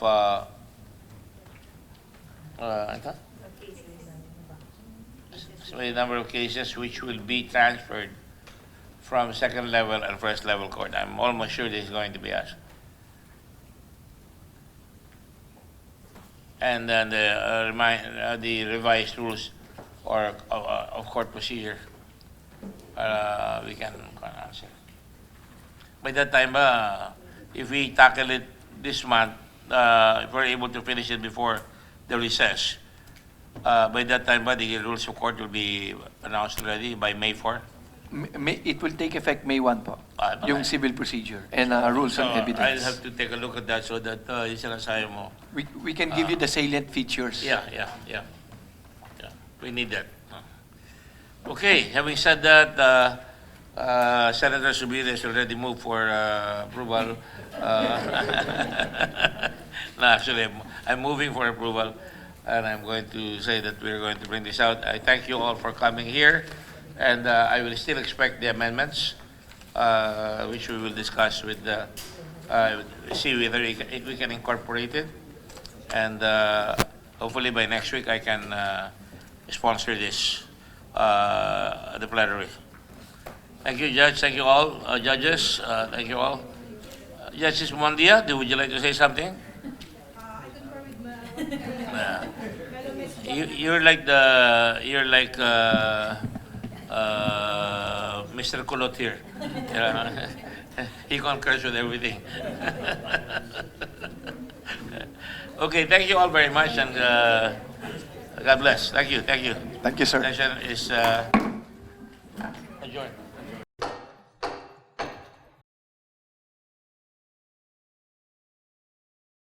estimated number of cases which will be transferred from second level and first level court. I'm almost sure this is going to be asked. And then the revised rules or of court procedure. We can answer. By that time, if we tackle it this month, if we're able to finish it before the recess, by that time, the rules of court will be announced already by May 4. It will take effect May 1 po, yung civil procedure and rules So on evidence. I'll have to take a look at that so that yung sinasabi mo. We can give you the salient features. Yeah. We need that. Okay, having said that, Senator Subiri has already moved for approval. No, actually, I'm moving for approval, and I'm going to say that we're going to bring this out. I thank you all for coming here, and I will still expect the amendments, which we will discuss with see whether we can incorporate it, and hopefully by next week I can sponsor this at the plenary. Thank you, Judge. Thank you all, judges. Thank you all. Justice Mondia, would you like to say something? You're like Mr. Kulot here. He concurs with everything. Okay, thank you all very much, and God bless. Thank you. Thank you, sir. Session is adjourned.